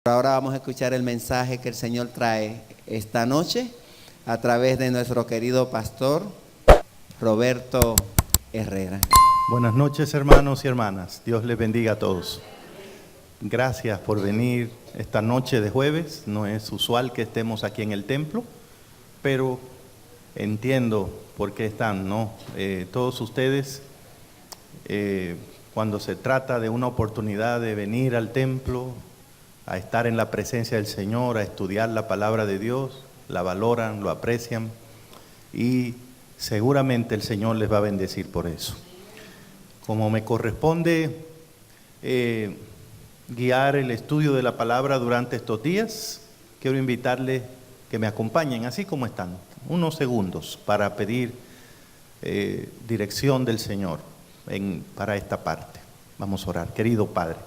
Ahora vamos a escuchar el mensaje que el Señor trae esta noche a través de nuestro querido pastor Roberto Herrera. Buenas noches, hermanos y hermanas. Dios les bendiga a todos. Gracias por venir esta noche de jueves. No es usual que estemos aquí en el templo, pero entiendo por qué están, ¿no? Todos ustedes, cuando se trata de una oportunidad de venir al templo, a estar en la presencia del Señor, a estudiar la palabra de Dios, la valoran, lo aprecian y seguramente el Señor les va a bendecir por eso. Como me corresponde guiar el estudio de la palabra durante estos días, quiero invitarles que me acompañen así como están, unos segundos para pedir dirección del Señor para esta parte. Vamos a orar. Querido Padre,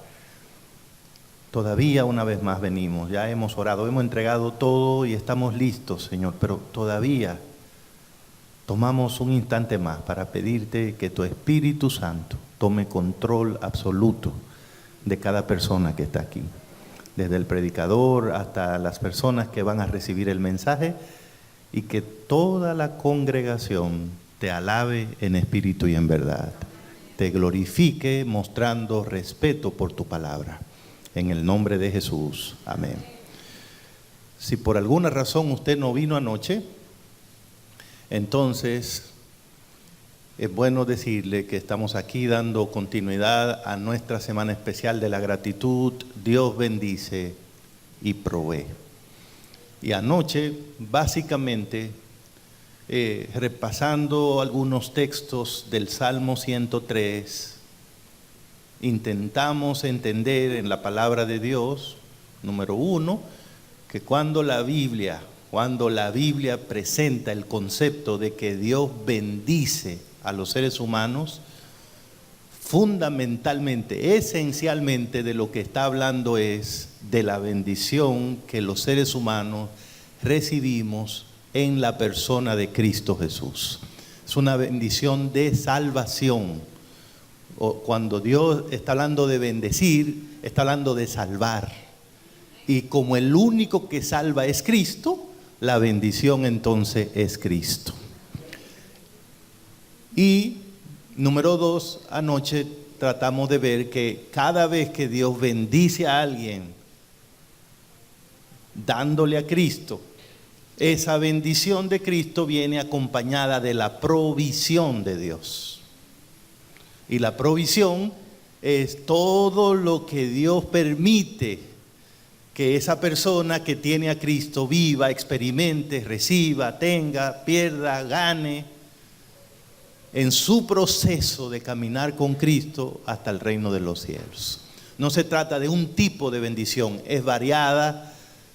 todavía una vez más venimos, ya hemos orado, hemos entregado todo y estamos listos, Señor, pero todavía tomamos un instante más para pedirte que tu Espíritu Santo tome control absoluto de cada persona que está aquí, desde el predicador hasta las personas que van a recibir el mensaje, y que toda la congregación te alabe en espíritu y en verdad, te glorifique mostrando respeto por tu palabra. En el nombre de Jesús, amén. Si por alguna razón usted no vino anoche, entonces es bueno decirle que estamos aquí dando continuidad a nuestra semana especial de la gratitud. Dios bendice y provee. Y anoche, básicamente, repasando algunos textos del Salmo 103, intentamos entender en la palabra de Dios, número uno, que cuando la Biblia presenta el concepto de que Dios bendice a los seres humanos, fundamentalmente, esencialmente de lo que está hablando es de la bendición que los seres humanos recibimos en la persona de Cristo Jesús. Es una bendición de salvación. Cuando Dios está hablando de bendecir, está hablando de salvar. Y como el único que salva es Cristo, la bendición entonces es Cristo. Y número dos, anoche tratamos de ver que cada vez que Dios bendice a alguien, dándole a Cristo, esa bendición de Cristo viene acompañada de la provisión de Dios. Y la provisión es todo lo que Dios permite que esa persona que tiene a Cristo viva, experimente, reciba, tenga, pierda, gane en su proceso de caminar con Cristo hasta el reino de los cielos. No se trata de un tipo de bendición, es variada,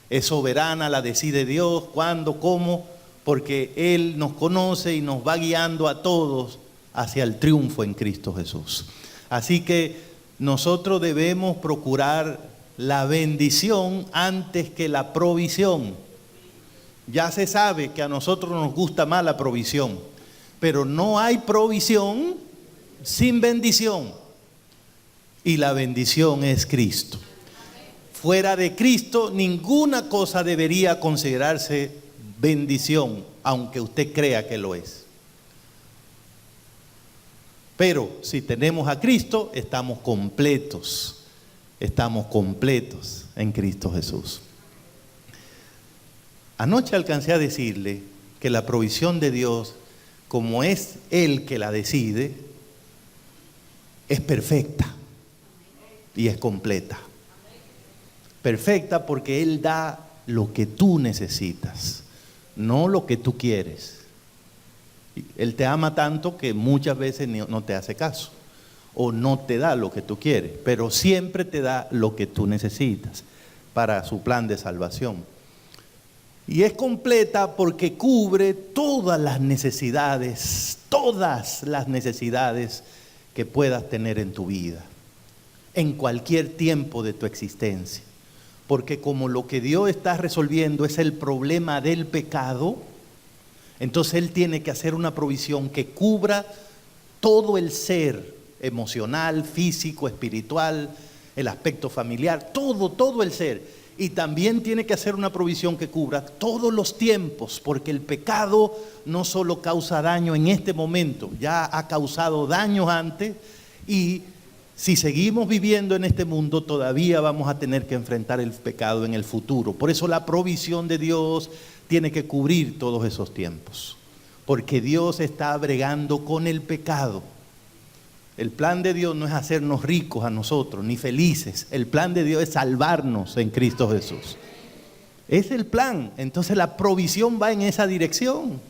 es soberana, la decide Dios, cuándo, cómo, porque Él nos conoce y nos va guiando a todos hacia el triunfo en Cristo Jesús. Así que nosotros debemos procurar la bendición antes que la provisión. Ya se sabe que a nosotros nos gusta más la provisión, pero no hay provisión sin bendición. Y la bendición es Cristo. Fuera de Cristo, ninguna cosa debería considerarse bendición, aunque usted crea que lo es. Pero si tenemos a Cristo, estamos completos en Cristo Jesús. Anoche alcancé a decirle que la provisión de Dios, como es Él que la decide, es perfecta y es completa. Perfecta porque Él da lo que tú necesitas, no lo que tú quieres. Él te ama tanto que muchas veces no te hace caso o no te da lo que tú quieres, pero siempre te da lo que tú necesitas para su plan de salvación. Y es completa porque cubre todas las necesidades que puedas tener en tu vida, en cualquier tiempo de tu existencia. Porque como lo que Dios está resolviendo es el problema del pecado, entonces Él tiene que hacer una provisión que cubra todo el ser emocional, físico, espiritual, el aspecto familiar, todo el ser. Y también tiene que hacer una provisión que cubra todos los tiempos, porque el pecado no solo causa daño en este momento, ya ha causado daños antes, y si seguimos viviendo en este mundo todavía vamos a tener que enfrentar el pecado en el futuro. Por eso la provisión de Dios tiene que cubrir todos esos tiempos, porque Dios está bregando con el pecado. El plan de Dios no es hacernos ricos a nosotros, ni felices. El plan de Dios es salvarnos en Cristo Jesús. Es el plan. Entonces la provisión va en esa dirección.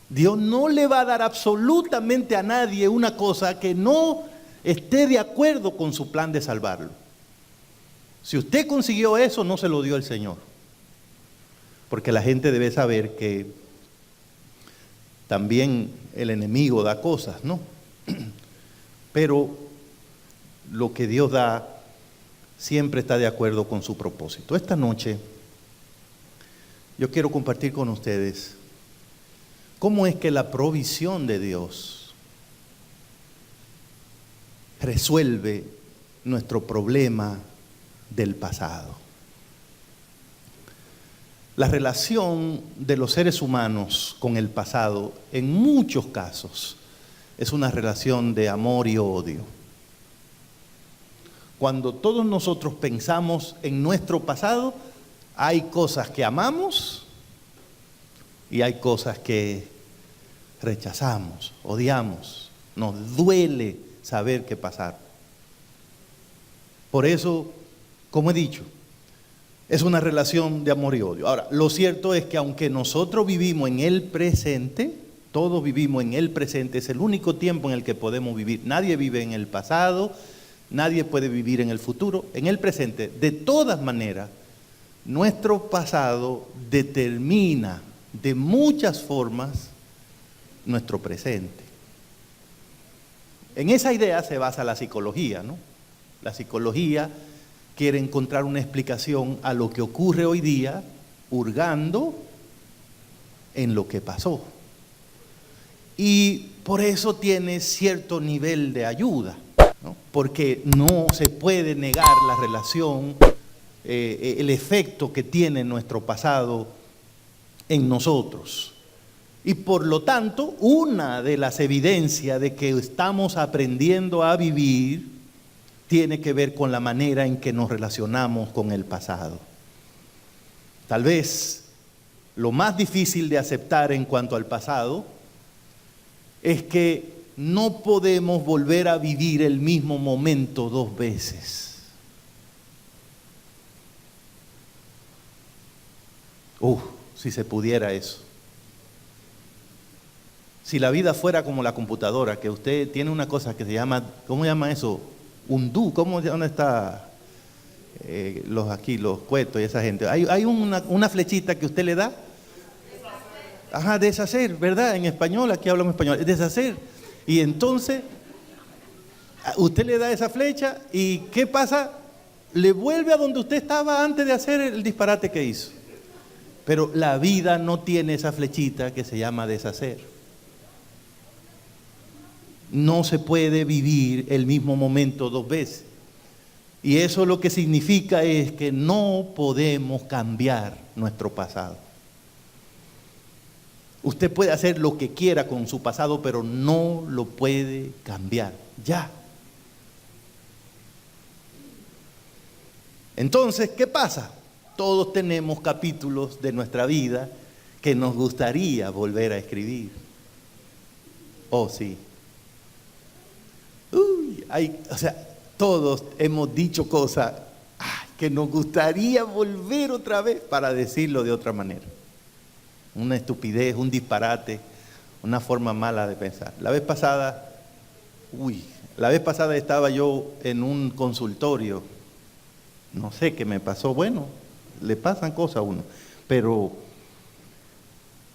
Dios no le va a dar absolutamente a nadie una cosa que no esté de acuerdo con su plan de salvarlo. Si usted consiguió eso, no se lo dio el Señor. Porque la gente debe saber que también el enemigo da cosas, ¿no? Pero lo que Dios da siempre está de acuerdo con su propósito. Esta noche yo quiero compartir con ustedes cómo es que la provisión de Dios resuelve nuestro problema del pasado. La relación de los seres humanos con el pasado, en muchos casos, es una relación de amor y odio. Cuando todos nosotros pensamos en nuestro pasado, hay cosas que amamos y hay cosas que rechazamos, odiamos, nos duele saber qué pasaron. Por eso, como he dicho, es una relación de amor y odio. Ahora, lo cierto es que aunque nosotros vivimos en el presente, todos vivimos en el presente, es el único tiempo en el que podemos vivir. Nadie vive en el pasado, nadie puede vivir en el futuro, en el presente. De todas maneras, nuestro pasado determina de muchas formas nuestro presente. En esa idea se basa la psicología, ¿no? La psicología quiere encontrar una explicación a lo que ocurre hoy día, hurgando en lo que pasó. Y por eso tiene cierto nivel de ayuda, ¿no? Porque no se puede negar la relación, el efecto que tiene nuestro pasado en nosotros. Y por lo tanto, una de las evidencias de que estamos aprendiendo a vivir tiene que ver con la manera en que nos relacionamos con el pasado. Tal vez lo más difícil de aceptar en cuanto al pasado es que no podemos volver a vivir el mismo momento dos veces. Si se pudiera eso. Si la vida fuera como la computadora, que usted tiene una cosa que se llama, ¿cómo se llama eso? Undo, ¿dónde está los cuetos y esa gente? Hay una flechita que usted le da. Ajá, deshacer, ¿verdad? En español, aquí hablamos español, deshacer. Y entonces, usted le da esa flecha y ¿qué pasa? Le vuelve a donde usted estaba antes de hacer el disparate que hizo. Pero la vida no tiene esa flechita que se llama deshacer. No se puede vivir el mismo momento dos veces. Y eso lo que significa es que no podemos cambiar nuestro pasado. Usted puede hacer lo que quiera con su pasado, pero no lo puede cambiar. Ya. Entonces, ¿qué pasa? Todos tenemos capítulos de nuestra vida que nos gustaría volver a escribir. Oh, sí. Todos hemos dicho cosas que nos gustaría volver otra vez para decirlo de otra manera. Una estupidez, un disparate, una forma mala de pensar. La vez pasada estaba yo en un consultorio. No sé qué me pasó. Bueno, le pasan cosas a uno. Pero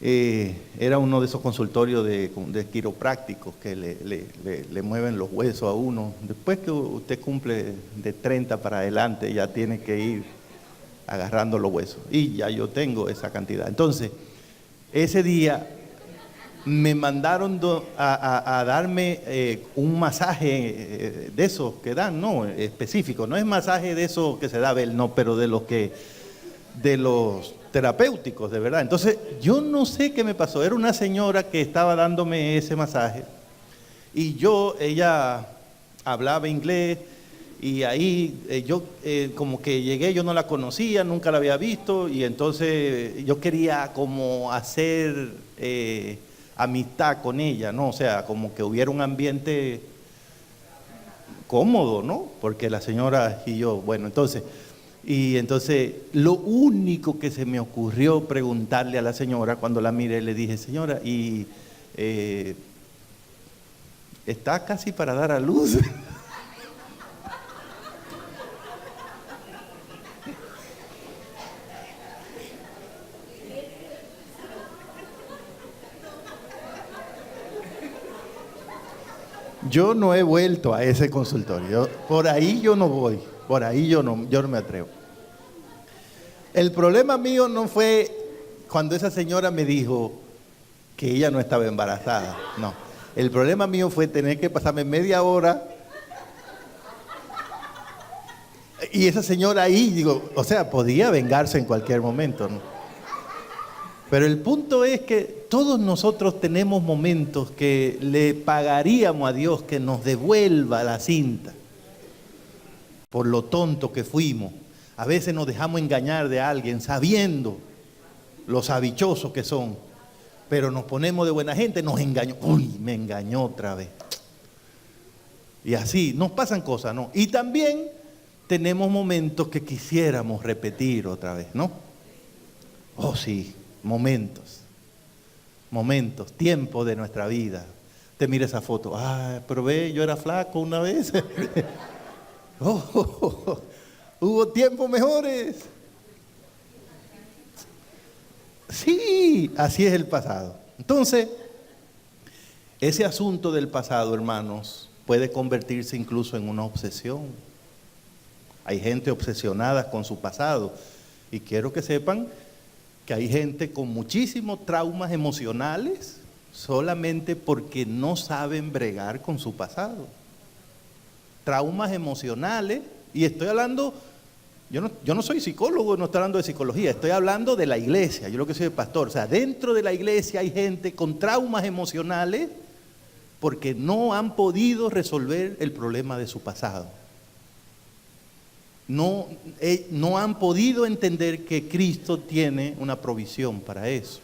era uno de esos consultorios de quiroprácticos que le mueven los huesos a uno. Después que usted cumple de 30 para adelante, ya tiene que ir agarrando los huesos. Y ya yo tengo esa cantidad. Entonces, ese día me mandaron a darme un masaje de esos que dan, no, específico. No es masaje de esos que se da Bel, no, pero de los terapéuticos, de verdad. Entonces, yo no sé qué me pasó. Era una señora que estaba dándome ese masaje y ella hablaba inglés y ahí yo como que llegué, yo no la conocía, nunca la había visto y entonces yo quería como hacer amistad con ella, ¿no? O sea, como que hubiera un ambiente cómodo, ¿no? Porque la señora y yo, bueno, entonces lo único que se me ocurrió preguntarle a la señora cuando la miré, le dije, señora, ¿y está casi para dar a luz? Yo no he vuelto a ese consultorio. Por ahí yo no voy. Por ahí yo no me atrevo. El problema mío no fue cuando esa señora me dijo que ella no estaba embarazada. No. El problema mío fue tener que pasarme media hora. Y esa señora ahí, digo, o sea, podía vengarse en cualquier momento, ¿no? Pero el punto es que todos nosotros tenemos momentos que le pagaríamos a Dios que nos devuelva la cinta por lo tonto que fuimos. A veces nos dejamos engañar de alguien sabiendo los habichosos que son, pero nos ponemos de buena gente, nos engañó. Uy, me engañó otra vez. Y así nos pasan cosas, ¿no? Y también tenemos momentos que quisiéramos repetir otra vez, ¿no? Oh, sí. Momentos, tiempo de nuestra vida. Te mira esa foto, pero ve, yo era flaco una vez. Hubo tiempos mejores. Sí, así es el pasado. Entonces, ese asunto del pasado, hermanos, puede convertirse incluso en una obsesión. Hay gente obsesionada con su pasado y quiero que sepan que hay gente con muchísimos traumas emocionales solamente porque no saben bregar con su pasado. Traumas emocionales, y estoy hablando, yo no soy psicólogo, no estoy hablando de psicología, estoy hablando de la iglesia, yo lo que soy el pastor. O sea, dentro de la iglesia hay gente con traumas emocionales porque no han podido resolver el problema de su pasado. No han podido entender que Cristo tiene una provisión para eso.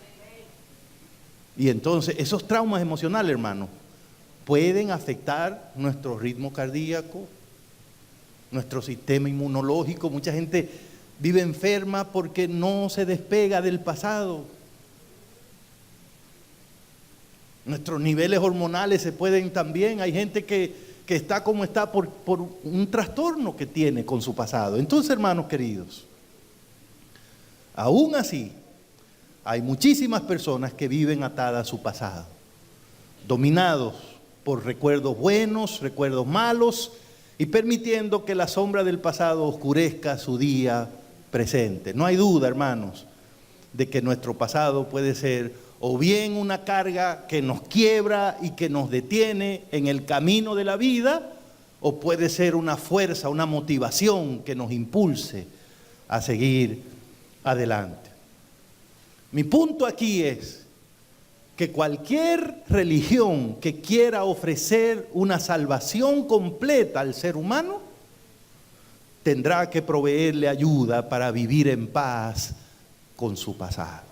Y entonces esos traumas emocionales, hermano, pueden afectar nuestro ritmo cardíaco, nuestro sistema inmunológico. Mucha gente vive enferma porque no se despega del pasado. Nuestros niveles hormonales se pueden también, hay gente que está como está por un trastorno que tiene con su pasado. Entonces, hermanos queridos, aún así, hay muchísimas personas que viven atadas a su pasado, dominados por recuerdos buenos, recuerdos malos, y permitiendo que la sombra del pasado oscurezca su día presente. No hay duda, hermanos, de que nuestro pasado puede ser o bien una carga que nos quiebra y que nos detiene en el camino de la vida, o puede ser una fuerza, una motivación que nos impulse a seguir adelante. Mi punto aquí es que cualquier religión que quiera ofrecer una salvación completa al ser humano tendrá que proveerle ayuda para vivir en paz con su pasado.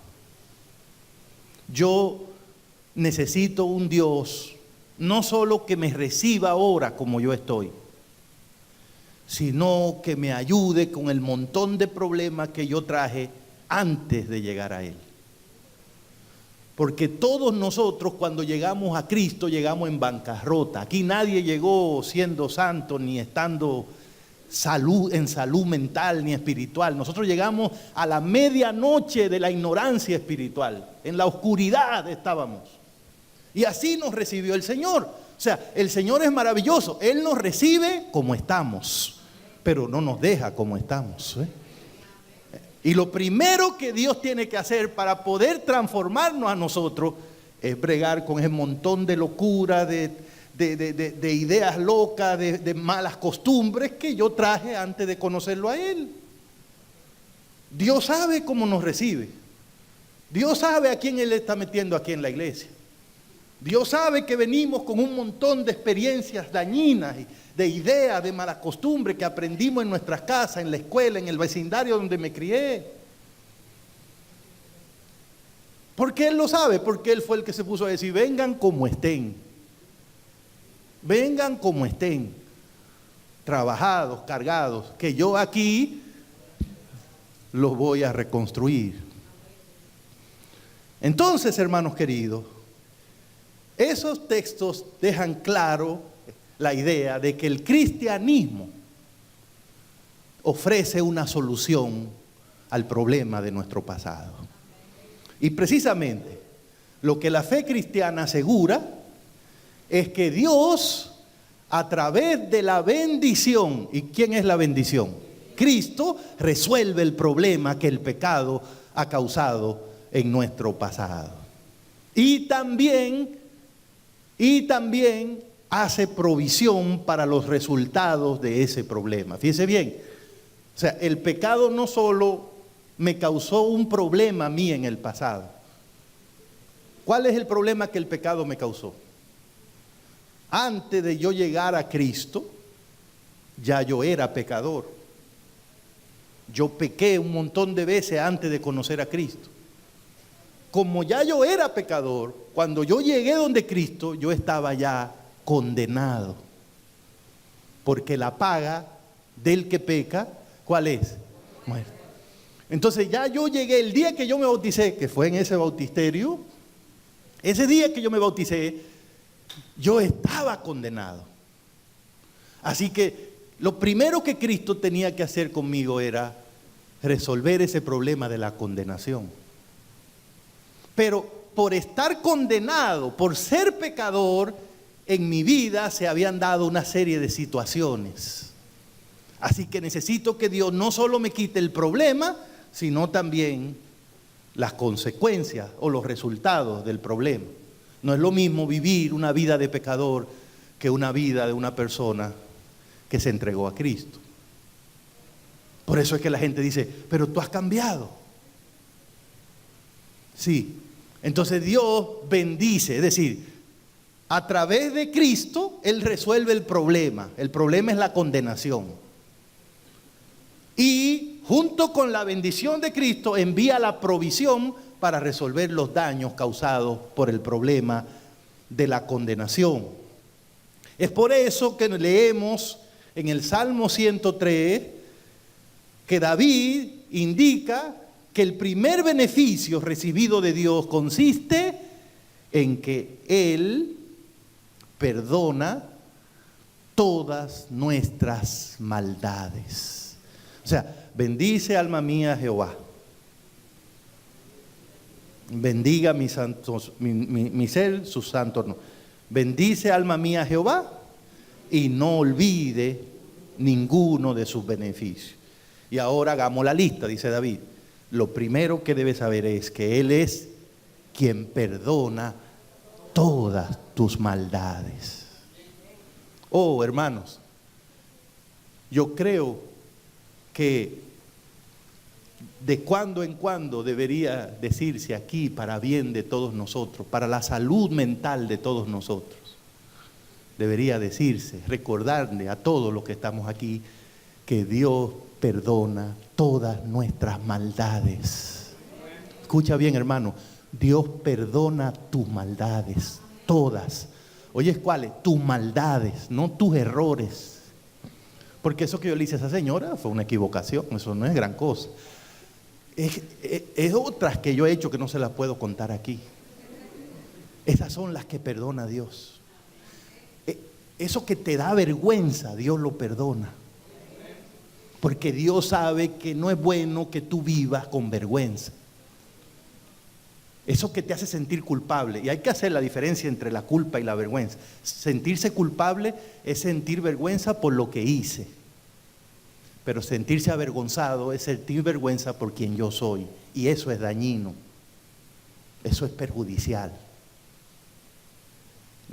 Yo necesito un Dios no solo que me reciba ahora como yo estoy, sino que me ayude con el montón de problemas que yo traje antes de llegar a Él. Porque todos nosotros cuando llegamos a Cristo llegamos en bancarrota. Aquí nadie llegó siendo santo ni estando en salud mental ni espiritual. Nosotros llegamos a la medianoche de la ignorancia espiritual. En la oscuridad estábamos. Y así nos recibió el Señor. O sea, el Señor es maravilloso. Él nos recibe como estamos, pero no nos deja como estamos, ¿eh? Y lo primero que Dios tiene que hacer para poder transformarnos a nosotros es bregar con ese montón de locura, de ideas locas, de malas costumbres que yo traje antes de conocerlo a Él. Dios sabe cómo nos recibe. Dios sabe a quién Él está metiendo aquí en la iglesia. Dios sabe que venimos con un montón de experiencias dañinas, de ideas, de malas costumbres que aprendimos en nuestras casas, en la escuela, en el vecindario donde me crié. ¿Por qué Él lo sabe? Porque Él fue el que se puso a decir, vengan como estén. Vengan como estén. Trabajados, cargados, que yo aquí los voy a reconstruir. Entonces, hermanos queridos, esos textos dejan claro la idea de que el cristianismo ofrece una solución al problema de nuestro pasado. Y precisamente lo que la fe cristiana asegura es que Dios, a través de la bendición, ¿y quién es la bendición? Cristo, resuelve el problema que el pecado ha causado en nuestro pasado. Y también hace provisión para los resultados de ese problema. Fíjese bien, o sea, el pecado no solo me causó un problema a mí en el pasado. ¿Cuál es el problema que el pecado me causó? Antes de yo llegar a Cristo, ya yo era pecador. Yo pequé un montón de veces antes de conocer a Cristo. Como ya yo era pecador, cuando yo llegué donde Cristo, yo estaba ya condenado. Porque la paga del que peca, ¿cuál es? Muerte. Entonces ya yo llegué, el día que yo me bauticé, que fue en ese bautisterio, ese día que yo me bauticé, yo estaba condenado. Así que lo primero que Cristo tenía que hacer conmigo era resolver ese problema de la condenación. Pero por estar condenado, por ser pecador, en mi vida se habían dado una serie de situaciones. Así que necesito que Dios no solo me quite el problema, sino también las consecuencias o los resultados del problema. No es lo mismo vivir una vida de pecador que una vida de una persona que se entregó a Cristo. Por eso es que la gente dice, pero tú has cambiado. Sí, entonces Dios bendice, es decir, a través de Cristo Él resuelve el problema. El problema es la condenación. Y junto con la bendición de Cristo envía la provisión para resolver los daños causados por el problema de la condenación. Es por eso que leemos en el Salmo 103 que David indica que el primer beneficio recibido de Dios consiste en que Él perdona todas nuestras maldades. O sea, bendice alma mía Jehová. Bendiga mi ser, sus santos no. Bendice alma mía Jehová y no olvide ninguno de sus beneficios. Y ahora hagamos la lista, dice David. Lo primero que debes saber es que Él es quien perdona todas tus maldades. Oh, hermanos, yo creo que de cuando en cuando debería decirse aquí para bien de todos nosotros, para la salud mental de todos nosotros. Debería decirse, recordarle a todos los que estamos aquí que Dios perdona todas nuestras maldades. Escucha bien, hermano, Dios perdona tus maldades, todas. Oye, ¿cuáles? Tus maldades, no tus errores. Porque eso que yo le hice a esa señora fue una equivocación, eso no es gran cosa. Es otras que yo he hecho que no se las puedo contar aquí. Esas son las que perdona Dios. Eso que te da vergüenza, Dios lo perdona. Porque Dios sabe que no es bueno que tú vivas con vergüenza. Eso que te hace sentir culpable. Y hay que hacer la diferencia entre la culpa y la vergüenza. Sentirse culpable es sentir vergüenza por lo que hice. Pero sentirse avergonzado es sentir vergüenza por quien yo soy. Y eso es dañino. Eso es perjudicial.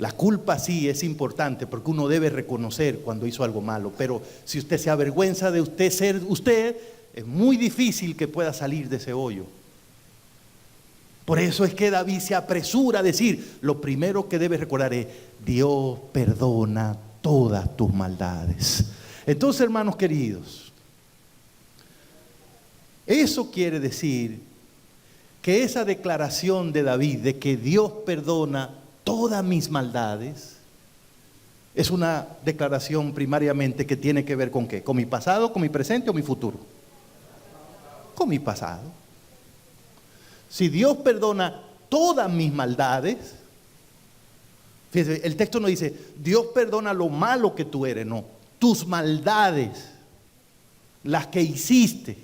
La culpa sí es importante porque uno debe reconocer cuando hizo algo malo, pero si usted se avergüenza de usted ser usted, es muy difícil que pueda salir de ese hoyo. Por eso es que David se apresura a decir, lo primero que debe recordar es, Dios perdona todas tus maldades. Entonces, hermanos queridos, eso quiere decir que esa declaración de David de que Dios perdona todas mis maldades es una declaración primariamente que tiene que ver con ¿qué? ¿Con mi pasado, con mi presente o mi futuro? Con mi pasado. Si Dios perdona todas mis maldades, fíjese, el texto no dice, Dios perdona lo malo que tú eres, no. Tus maldades, las que hiciste,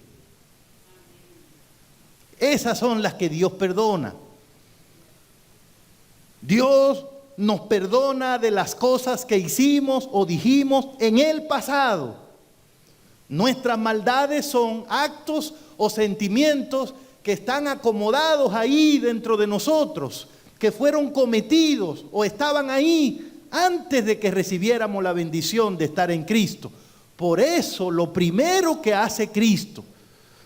esas son las que Dios perdona. Dios nos perdona de las cosas que hicimos o dijimos en el pasado. Nuestras maldades son actos o sentimientos que están acomodados ahí dentro de nosotros, que fueron cometidos o estaban ahí antes de que recibiéramos la bendición de estar en Cristo. Por eso lo primero que hace Cristo,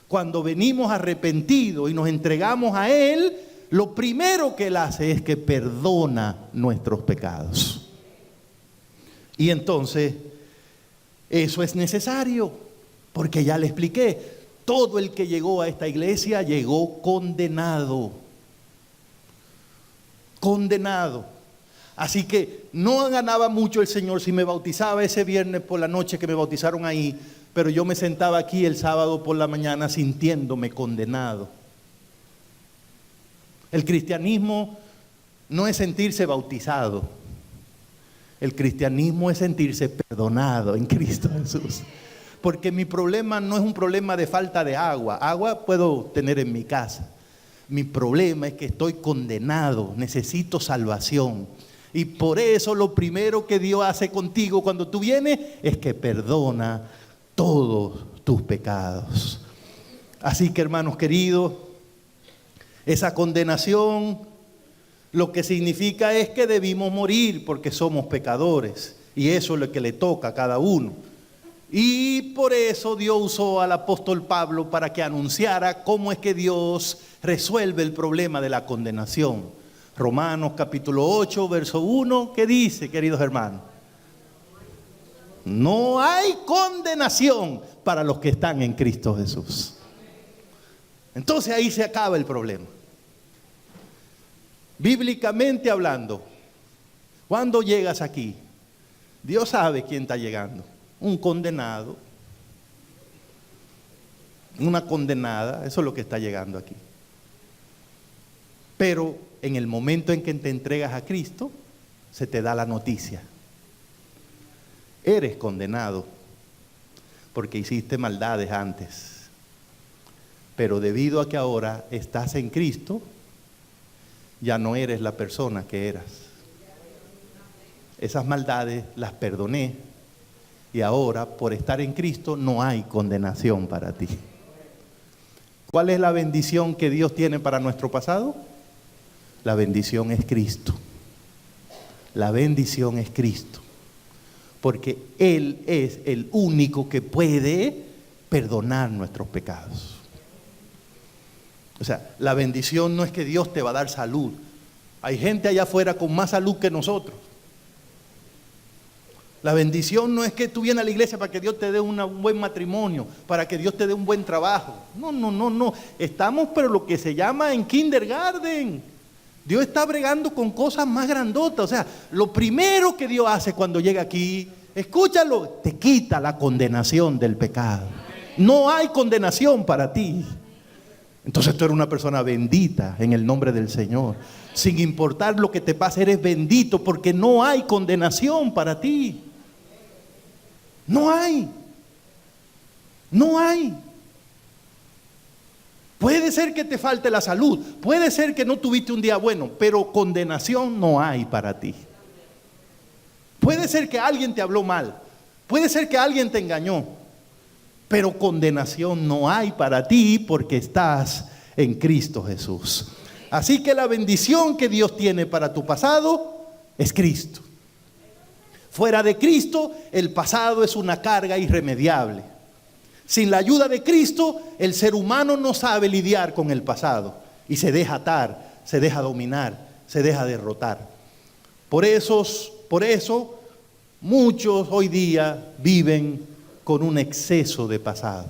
cuando venimos arrepentidos y nos entregamos a Él, lo primero que Él hace es que perdona nuestros pecados. Y entonces, eso es necesario, porque ya le expliqué, todo el que llegó a esta iglesia llegó condenado. Condenado. Así que no ganaba mucho el Señor si me bautizaba ese viernes por la noche que me bautizaron ahí, pero yo me sentaba aquí el sábado por la mañana sintiéndome condenado. El cristianismo no es sentirse bautizado. El cristianismo es sentirse perdonado en Cristo Jesús. Porque mi problema no es un problema de falta de agua. Agua puedo tener en mi casa. Mi problema es que estoy condenado, necesito salvación. Y por eso lo primero que Dios hace contigo cuando tú vienes es que perdona todos tus pecados. Así que, hermanos queridos, esa condenación lo que significa es que debimos morir porque somos pecadores. Y eso es lo que le toca a cada uno. Y por eso Dios usó al apóstol Pablo para que anunciara cómo es que Dios resuelve el problema de la condenación. Romanos capítulo 8, verso 1, ¿qué dice, queridos hermanos? No hay condenación para los que están en Cristo Jesús. Entonces ahí se acaba el problema. Bíblicamente hablando, cuando llegas aquí, Dios sabe quién está llegando. Un condenado, una condenada, eso es lo que está llegando aquí. Pero en el momento en que te entregas a Cristo, se te da la noticia. Eres condenado porque hiciste maldades antes. Pero debido a que ahora estás en Cristo, ya no eres la persona que eras. Esas maldades las perdoné. Y ahora, por estar en Cristo, no hay condenación para ti. ¿Cuál es la bendición que Dios tiene para nuestro pasado? La bendición es Cristo. La bendición es Cristo. Porque Él es el único que puede perdonar nuestros pecados. O sea, la bendición no es que Dios te va a dar salud. Hay gente allá afuera con más salud que nosotros. La bendición no es que tú vienes a la iglesia para que Dios te dé un buen matrimonio, para que Dios te dé un buen trabajo. No. Estamos, pero lo que se llama en kindergarten. Dios está bregando con cosas más grandotas. O sea, lo primero que Dios hace cuando llega aquí, escúchalo, te quita la condenación del pecado. No hay condenación para ti. Entonces tú eres una persona bendita en el nombre del Señor. Sin importar lo que te pase, eres bendito porque no hay condenación para ti. No hay. No hay. Puede ser que te falte la salud, puede ser que no tuviste un día bueno, pero condenación no hay para ti. Puede ser que alguien te habló mal, puede ser que alguien te engañó, pero condenación no hay para ti porque estás en Cristo Jesús. Así que la bendición que Dios tiene para tu pasado es Cristo. Fuera de Cristo, el pasado es una carga irremediable. Sin la ayuda de Cristo, el ser humano no sabe lidiar con el pasado y se deja atar, se deja dominar, se deja derrotar. Por eso muchos hoy día viven con un exceso de pasado.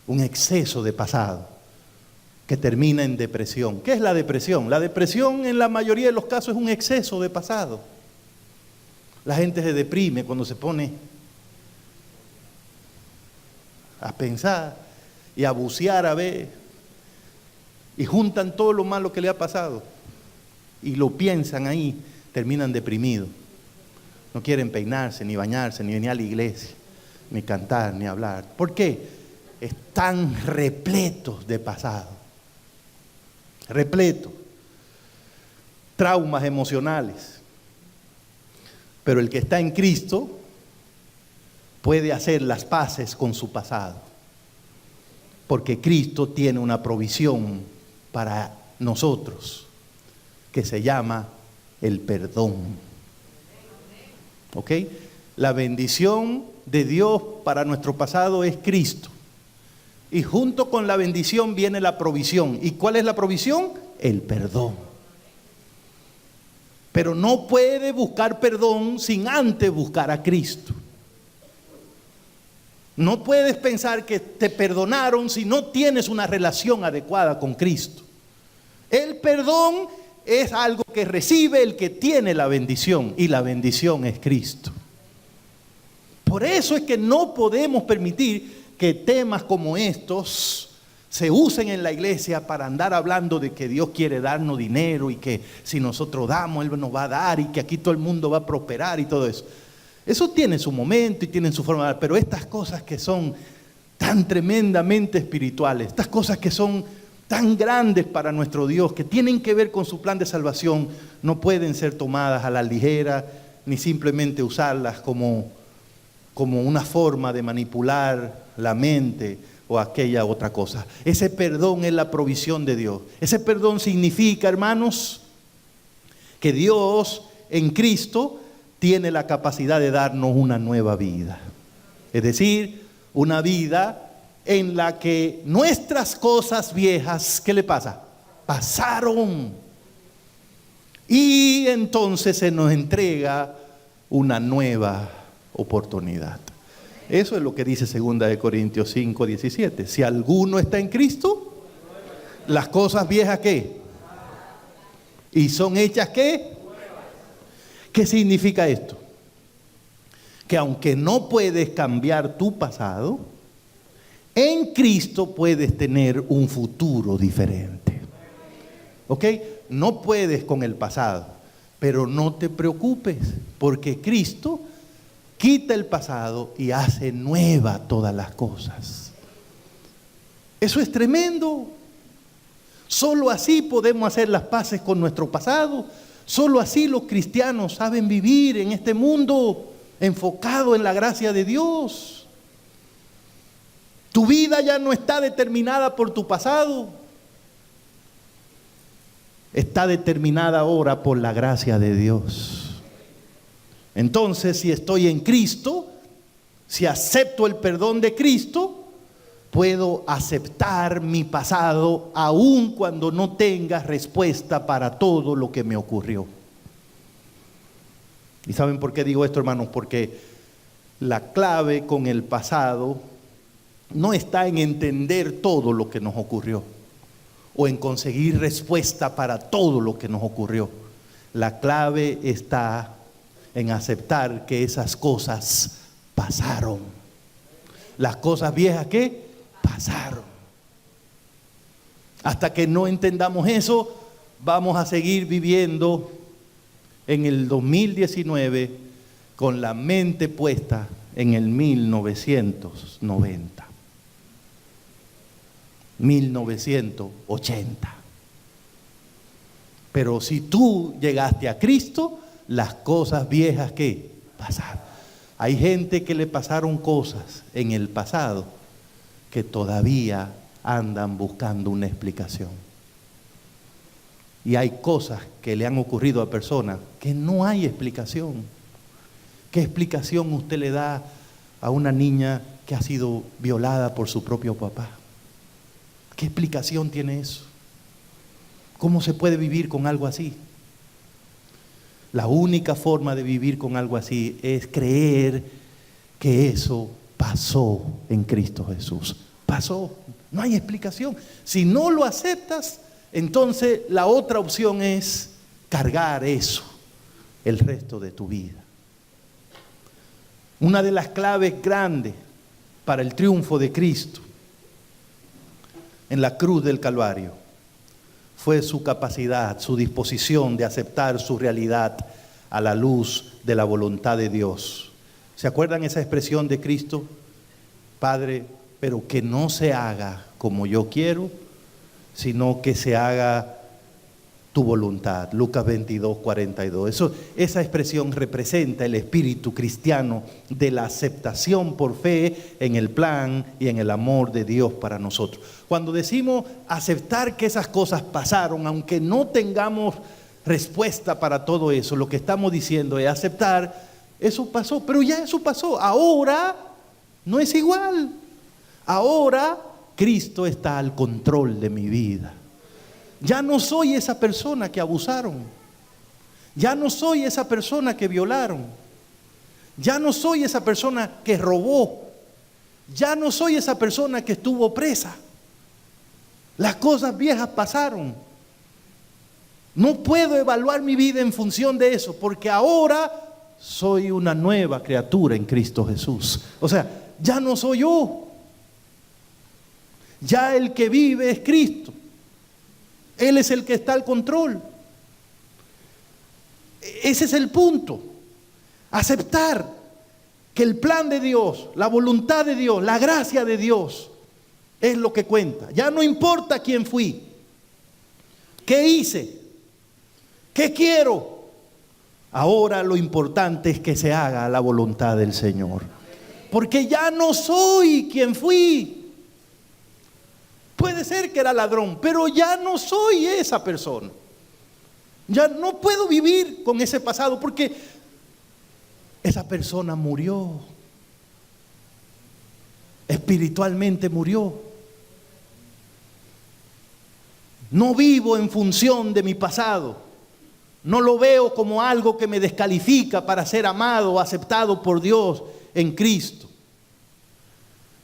Un exceso de pasado que termina en depresión. ¿Qué es la depresión? La depresión en la mayoría de los casos es un exceso de pasado. La gente se deprime cuando se pone a pensar y a bucear a ver y juntan todo lo malo que le ha pasado y lo piensan ahí, terminan deprimidos. No quieren peinarse, ni bañarse, ni venir a la iglesia, ni cantar, ni hablar. ¿Por qué? Están repletos de pasado. Repletos. Traumas emocionales. Pero el que está en Cristo puede hacer las paces con su pasado. Porque Cristo tiene una provisión para nosotros que se llama el perdón. ¿Ok? La bendición de Dios para nuestro pasado es Cristo. Y junto con la bendición viene la provisión. ¿Y cuál es la provisión? El perdón. Pero no puede buscar perdón sin antes buscar a Cristo. No puedes pensar que te perdonaron si no tienes una relación adecuada con Cristo. El perdón es algo que recibe el que tiene la bendición, y la bendición es Cristo. Por eso es que no podemos permitir que temas como estos se usen en la iglesia para andar hablando de que Dios quiere darnos dinero y que si nosotros damos, Él nos va a dar y que aquí todo el mundo va a prosperar y todo eso. Eso tiene su momento y tiene su forma de dar, pero estas cosas que son tan tremendamente espirituales, estas cosas que son tan grandes para nuestro Dios, que tienen que ver con su plan de salvación, no pueden ser tomadas a la ligera, ni simplemente usarlas como una forma de manipular la mente o aquella otra cosa. Ese perdón es la provisión de Dios. Ese perdón significa, hermanos, que Dios en Cristo tiene la capacidad de darnos una nueva vida. Es decir, una vida en la que nuestras cosas viejas, ¿qué le pasa? Pasaron. Y entonces se nos entrega una nueva oportunidad. Eso es lo que dice 2 Corintios 5, 17. Si alguno está en Cristo, las cosas viejas ¿qué? ¿Y son hechas qué? ¿Qué significa esto? Que aunque no puedes cambiar tu pasado, en Cristo puedes tener un futuro diferente. ¿Ok? No puedes con el pasado, pero no te preocupes, porque Cristo quita el pasado y hace nueva todas las cosas. Eso es tremendo. Solo así podemos hacer las paces con nuestro pasado. Solo así los cristianos saben vivir en este mundo enfocado en la gracia de Dios. Tu vida ya no está determinada por tu pasado. Está determinada ahora por la gracia de Dios. Entonces, si estoy en Cristo, si acepto el perdón de Cristo, puedo aceptar mi pasado aun cuando no tenga respuesta para todo lo que me ocurrió. ¿Y saben por qué digo esto, hermanos? Porque la clave con el pasado no está en entender todo lo que nos ocurrió o en conseguir respuesta para todo lo que nos ocurrió. La clave está en aceptar que esas cosas pasaron. Las cosas viejas ¿qué? Pasaron. Hasta que no entendamos eso, vamos a seguir viviendo en el 2019 con la mente puesta en el 1990, 1980. Pero si tú llegaste a Cristo, las cosas viejas ¿qué? Pasaron. Hay gente que le pasaron cosas en el pasado que todavía andan buscando una explicación. Y hay cosas que le han ocurrido a personas que no hay explicación. ¿Qué explicación usted le da a una niña que ha sido violada por su propio papá? ¿Qué explicación tiene eso? ¿Cómo se puede vivir con algo así? La única forma de vivir con algo así es creer que eso pasó en Cristo Jesús. Pasó, no hay explicación. Si no lo aceptas, entonces la otra opción es cargar eso el resto de tu vida. Una de las claves grandes para el triunfo de Cristo en la cruz del Calvario fue su capacidad, su disposición de aceptar su realidad a la luz de la voluntad de Dios. ¿Se acuerdan esa expresión de Cristo? Padre, pero que no se haga como yo quiero, sino que se haga tu voluntad. Lucas 22, 42. Esa expresión representa el espíritu cristiano de la aceptación por fe en el plan y en el amor de Dios para nosotros. Cuando decimos aceptar que esas cosas pasaron, aunque no tengamos respuesta para todo eso, lo que estamos diciendo es aceptar, eso pasó, pero ya eso pasó. Ahora no es igual. Ahora Cristo está al control de mi vida. Ya no soy esa persona que abusaron. Ya no soy esa persona que violaron. Ya no soy esa persona que robó. Ya no soy esa persona que estuvo presa. Las cosas viejas pasaron. No puedo evaluar mi vida en función de eso, porque ahora soy una nueva criatura en Cristo Jesús. O sea, ya no soy yo. Ya el que vive es Cristo. Él es el que está al control. Ese es el punto. Aceptar que el plan de Dios, la voluntad de Dios, la gracia de Dios es lo que cuenta. Ya no importa quién fui, qué hice, qué quiero. Ahora lo importante es que se haga la voluntad del Señor. Porque ya no soy quien fui. Puede ser que era ladrón, pero ya no soy esa persona. Ya no puedo vivir con ese pasado porque esa persona murió. Espiritualmente murió. No vivo en función de mi pasado. No lo veo como algo que me descalifica para ser amado o aceptado por Dios en Cristo.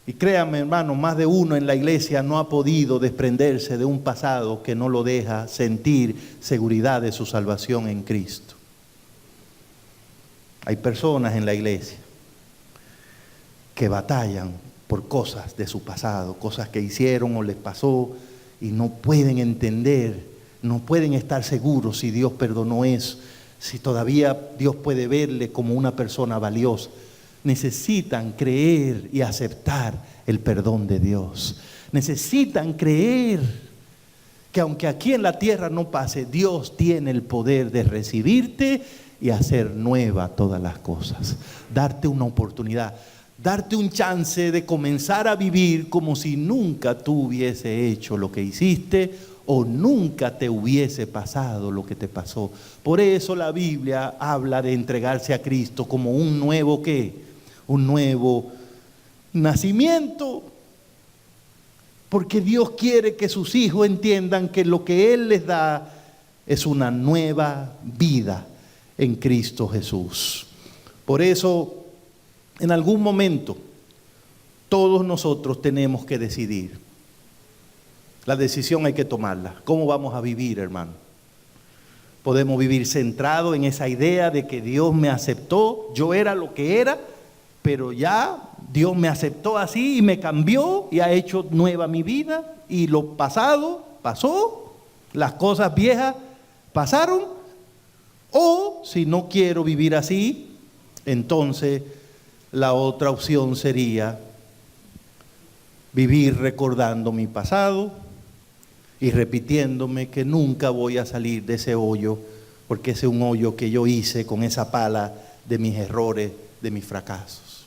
Y créanme, hermano, más de uno en la iglesia no ha podido desprenderse de un pasado que no lo deja sentir seguridad de su salvación en Cristo. Hay personas en la iglesia que batallan por cosas de su pasado, cosas que hicieron o les pasó y no pueden entender, no pueden estar seguros si Dios perdonó eso, si todavía Dios puede verle como una persona valiosa. Necesitan creer y aceptar el perdón de Dios. Necesitan creer que aunque aquí en la tierra no pase, Dios tiene el poder de recibirte y hacer nueva todas las cosas. Darte una oportunidad, darte un chance de comenzar a vivir como si nunca tú hubiese hecho lo que hiciste o nunca te hubiese pasado lo que te pasó. Por eso la Biblia habla de entregarse a Cristo como un nuevo ¿qué? Un nuevo nacimiento. Porque Dios quiere que sus hijos entiendan que lo que Él les da es una nueva vida en Cristo Jesús. Por eso, en algún momento, todos nosotros tenemos que decidir. La decisión hay que tomarla. ¿Cómo vamos a vivir, hermano? Podemos vivir centrados en esa idea de que Dios me aceptó, yo era lo que era, pero ya Dios me aceptó así y me cambió y ha hecho nueva mi vida y lo pasado pasó, las cosas viejas pasaron. O si no quiero vivir así, entonces la otra opción sería vivir recordando mi pasado y repitiéndome que nunca voy a salir de ese hoyo, porque ese es un hoyo que yo hice con esa pala de mis errores, de mis fracasos.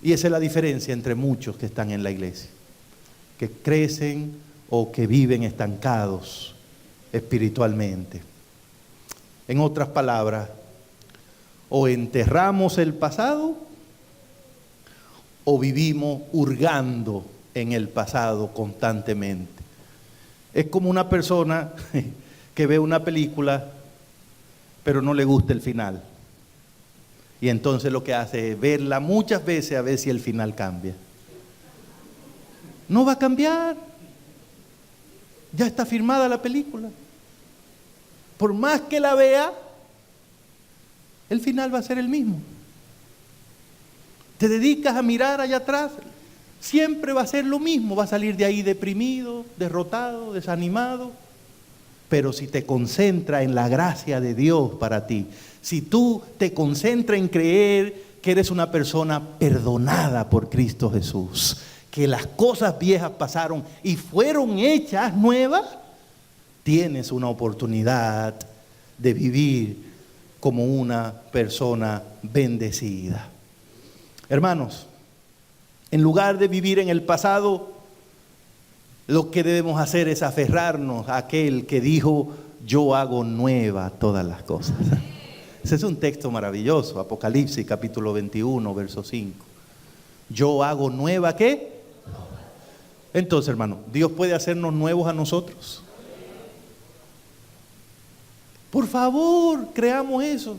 Y esa es la diferencia entre muchos que están en la iglesia, que crecen o que viven estancados espiritualmente. En otras palabras, o enterramos el pasado o vivimos hurgando en el pasado constantemente. Es como una persona que ve una película pero no le gusta el final. Y entonces lo que hace es verla muchas veces a ver si el final cambia. No va a cambiar. Ya está firmada la película. Por más que la vea, el final va a ser el mismo. Te dedicas a mirar allá atrás, siempre va a ser lo mismo. Va a salir de ahí deprimido, derrotado, desanimado. Pero si te concentras en la gracia de Dios para ti, si tú te concentras en creer que eres una persona perdonada por Cristo Jesús, que las cosas viejas pasaron y fueron hechas nuevas, tienes una oportunidad de vivir como una persona bendecida. Hermanos, en lugar de vivir en el pasado, lo que debemos hacer es aferrarnos a aquel que dijo: yo hago nueva todas las cosas. Ese es un texto maravilloso, Apocalipsis capítulo 21, verso 5. Yo hago nueva, ¿qué? Entonces, hermano, ¿Dios puede hacernos nuevos a nosotros? Por favor, creamos eso.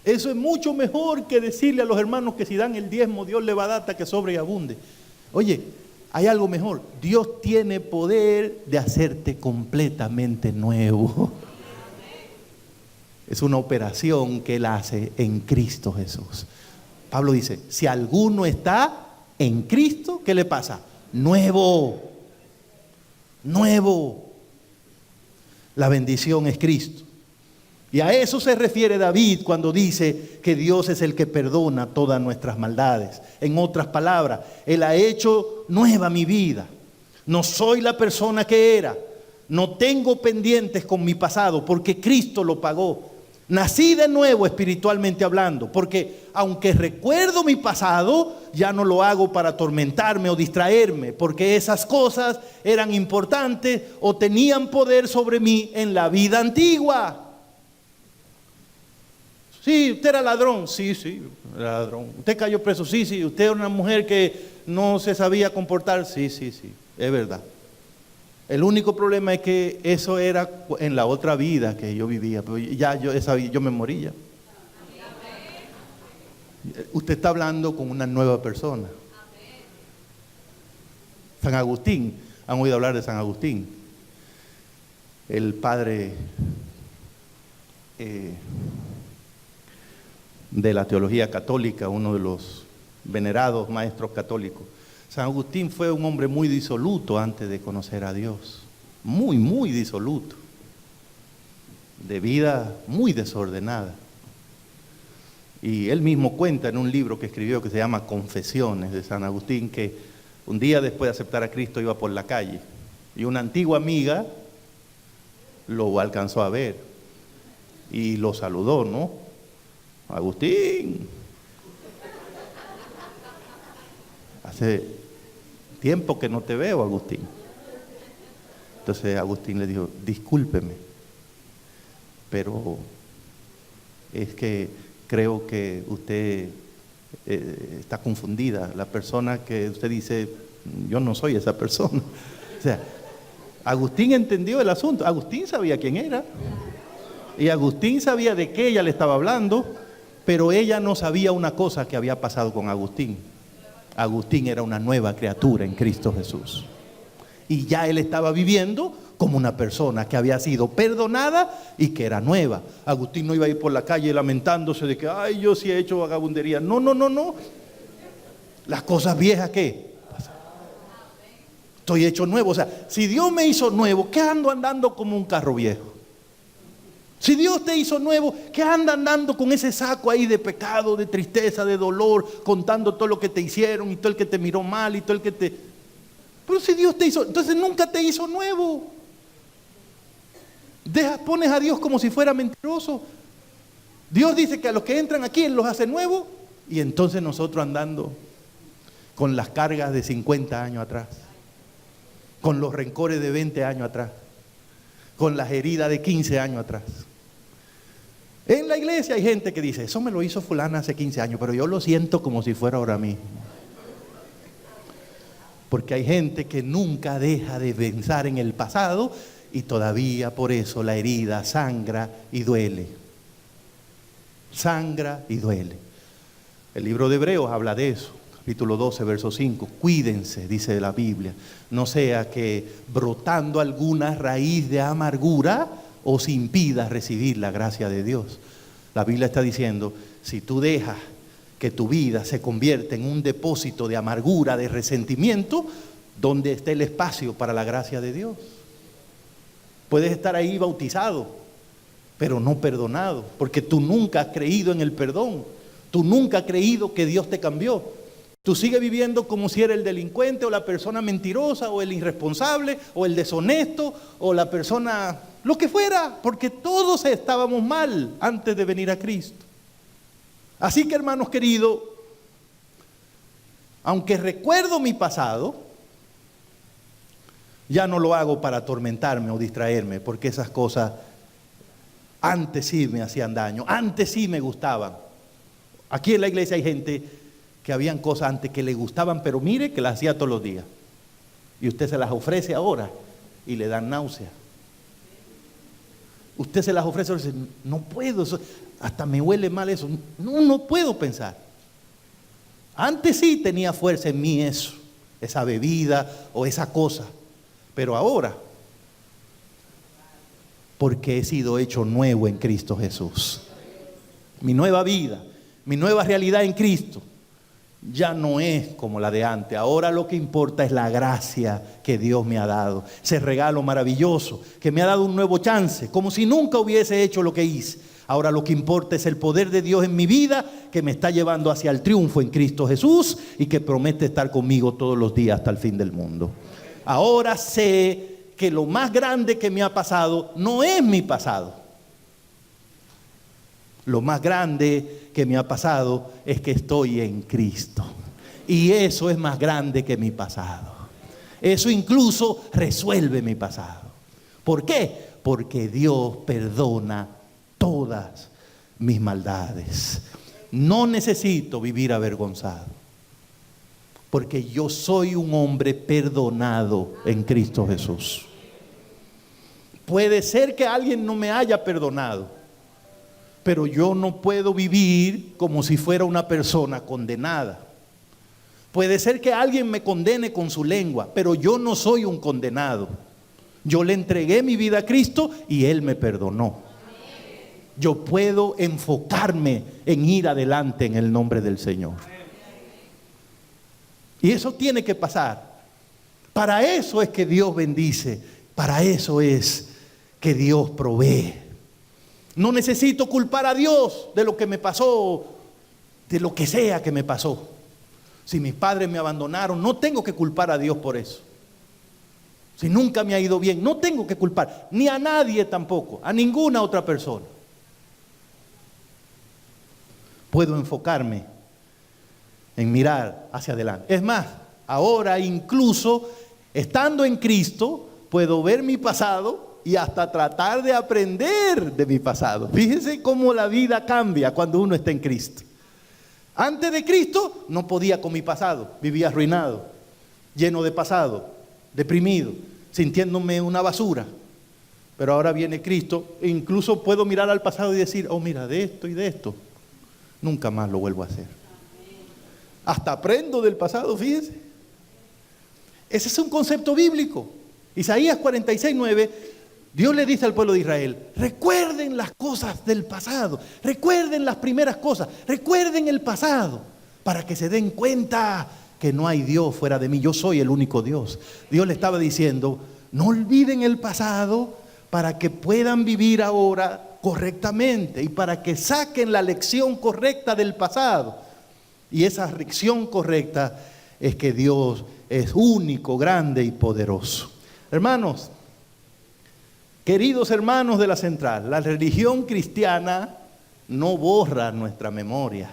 Eso es mucho mejor que decirle a los hermanos que si dan el diezmo, Dios le va a dar hasta que sobre y abunde. Oye, hay algo mejor. Dios tiene poder de hacerte completamente nuevo. Es una operación que Él hace en Cristo Jesús. Pablo dice, si alguno está en Cristo, ¿qué le pasa? Nuevo. Nuevo. La bendición es Cristo. Y a eso se refiere David cuando dice que Dios es el que perdona todas nuestras maldades. En otras palabras, Él ha hecho nueva mi vida. No soy la persona que era. No tengo pendientes con mi pasado porque Cristo lo pagó. Nací de nuevo espiritualmente hablando, porque aunque recuerdo mi pasado, ya no lo hago para atormentarme o distraerme, porque esas cosas eran importantes o tenían poder sobre mí en la vida antigua. Sí, usted era ladrón. Sí, era ladrón. Usted cayó preso. Sí, usted era una mujer que no se sabía comportar. Sí, es verdad. El único problema es que eso era en la otra vida que yo vivía, pero ya yo me moría. Usted está hablando con una nueva persona. San Agustín, ¿han oído hablar de San Agustín? El padre de la teología católica, uno de los venerados maestros católicos. San Agustín fue un hombre muy disoluto antes de conocer a Dios, muy disoluto, de vida muy desordenada. Y él mismo cuenta en un libro que escribió que se llama Confesiones de San Agustín, que un día después de aceptar a Cristo iba por la calle y una antigua amiga lo alcanzó a ver y lo saludó, ¿no? Agustín, hace tiempo que no te veo, Agustín. Entonces Agustín le dijo, discúlpeme, pero es que creo que usted está confundida. La persona que usted dice, yo no soy esa persona. O sea, Agustín entendió el asunto. Agustín sabía quién era. Y Agustín sabía de qué ella le estaba hablando, pero ella no sabía una cosa que había pasado con Agustín. Agustín era una nueva criatura en Cristo Jesús. Y ya él estaba viviendo como una persona que había sido perdonada y que era nueva. Agustín no iba a ir por la calle lamentándose de que, ay, yo sí he hecho vagabundería. No. Las cosas viejas, ¿qué? Estoy hecho nuevo. O sea, si Dios me hizo nuevo, ¿qué ando andando como un carro viejo? Si Dios te hizo nuevo, ¿qué anda andando con ese saco ahí de pecado, de tristeza, de dolor, contando todo lo que te hicieron y todo el que te miró mal y todo el que te... Pero si Dios te hizo, entonces nunca te hizo nuevo. Pones a Dios como si fuera mentiroso. Dios dice que a los que entran aquí Él los hace nuevos, y entonces nosotros andando con las cargas de 50 años atrás, con los rencores de 20 años atrás. con las heridas de 15 años atrás. En la iglesia hay gente que dice, eso me lo hizo fulana hace 15 años, pero yo lo siento como si fuera ahora mismo. Porque hay gente que nunca deja de pensar en el pasado y todavía por eso la herida sangra y duele. Sangra y duele. El libro de Hebreos habla de eso. Capítulo 12, verso 5. Cuídense, dice la Biblia, no sea que brotando alguna raíz de amargura os impida recibir la gracia de Dios. La Biblia está diciendo, si tú dejas que tu vida se convierta en un depósito de amargura, de resentimiento, ¿dónde está el espacio para la gracia de Dios? Puedes estar ahí bautizado, pero no perdonado, porque tú nunca has creído en el perdón. Tú nunca has creído que Dios te cambió. Tú sigues viviendo como si eres el delincuente o la persona mentirosa o el irresponsable o el deshonesto o la persona, lo que fuera, porque todos estábamos mal antes de venir a Cristo. Así que, hermanos queridos, aunque recuerdo mi pasado, ya no lo hago para atormentarme o distraerme, porque esas cosas antes sí me hacían daño, antes sí me gustaban. Aquí en la iglesia hay gente que habían cosas antes que le gustaban, pero mire que las hacía todos los días. Y usted se las ofrece ahora y le dan náusea. Usted se las ofrece y dice, no puedo, eso, hasta me huele mal eso. No puedo pensar. Antes sí tenía fuerza en mí eso, esa bebida o esa cosa. Pero ahora, porque he sido hecho nuevo en Cristo Jesús. Mi nueva vida, mi nueva realidad en Cristo ya no es como la de antes. Ahora lo que importa es la gracia que Dios me ha dado. Ese regalo maravilloso que me ha dado un nuevo chance, como si nunca hubiese hecho lo que hice. Ahora lo que importa es el poder de Dios en mi vida, que me está llevando hacia el triunfo en Cristo Jesús y que promete estar conmigo todos los días hasta el fin del mundo. Ahora sé que lo más grande que me ha pasado no es mi pasado. Lo más grande que me ha pasado es que estoy en Cristo. Y eso es más grande que mi pasado. Eso incluso resuelve mi pasado. ¿Por qué? Porque Dios perdona todas mis maldades. No necesito vivir avergonzado. Porque yo soy un hombre perdonado en Cristo Jesús. Puede ser que alguien no me haya perdonado, pero yo no puedo vivir como si fuera una persona condenada. Puede ser que alguien me condene con su lengua, pero yo no soy un condenado. Yo le entregué mi vida a Cristo y Él me perdonó. Yo puedo enfocarme en ir adelante en el nombre del Señor. Y eso tiene que pasar. Para eso es que Dios bendice. Para eso es que Dios provee. No necesito culpar a Dios de lo que me pasó, de lo que sea que me pasó. Si mis padres me abandonaron, no tengo que culpar a Dios por eso. Si nunca me ha ido bien, no tengo que culpar, ni a nadie tampoco, a ninguna otra persona. Puedo enfocarme en mirar hacia adelante. Es más, ahora incluso estando en Cristo, puedo ver mi pasado y hasta tratar de aprender de mi pasado. Fíjense cómo la vida cambia cuando uno está en Cristo. Antes de Cristo no podía con mi pasado, vivía arruinado, lleno de pasado, deprimido, sintiéndome una basura. Pero ahora viene Cristo e incluso puedo mirar al pasado y decir, oh mira, de esto y de esto, nunca más lo vuelvo a hacer. Hasta aprendo del pasado, fíjense. Ese es un concepto bíblico. Isaías 46:9, Dios le dice al pueblo de Israel, recuerden las cosas del pasado, recuerden las primeras cosas, recuerden el pasado, para que se den cuenta que no hay Dios fuera de mí, yo soy el único Dios. Dios le estaba diciendo, no olviden el pasado para que puedan vivir ahora correctamente y para que saquen la lección correcta del pasado. Y esa lección correcta es que Dios es único, grande y poderoso. Hermanos, queridos hermanos de la Central, la religión cristiana no borra nuestra memoria.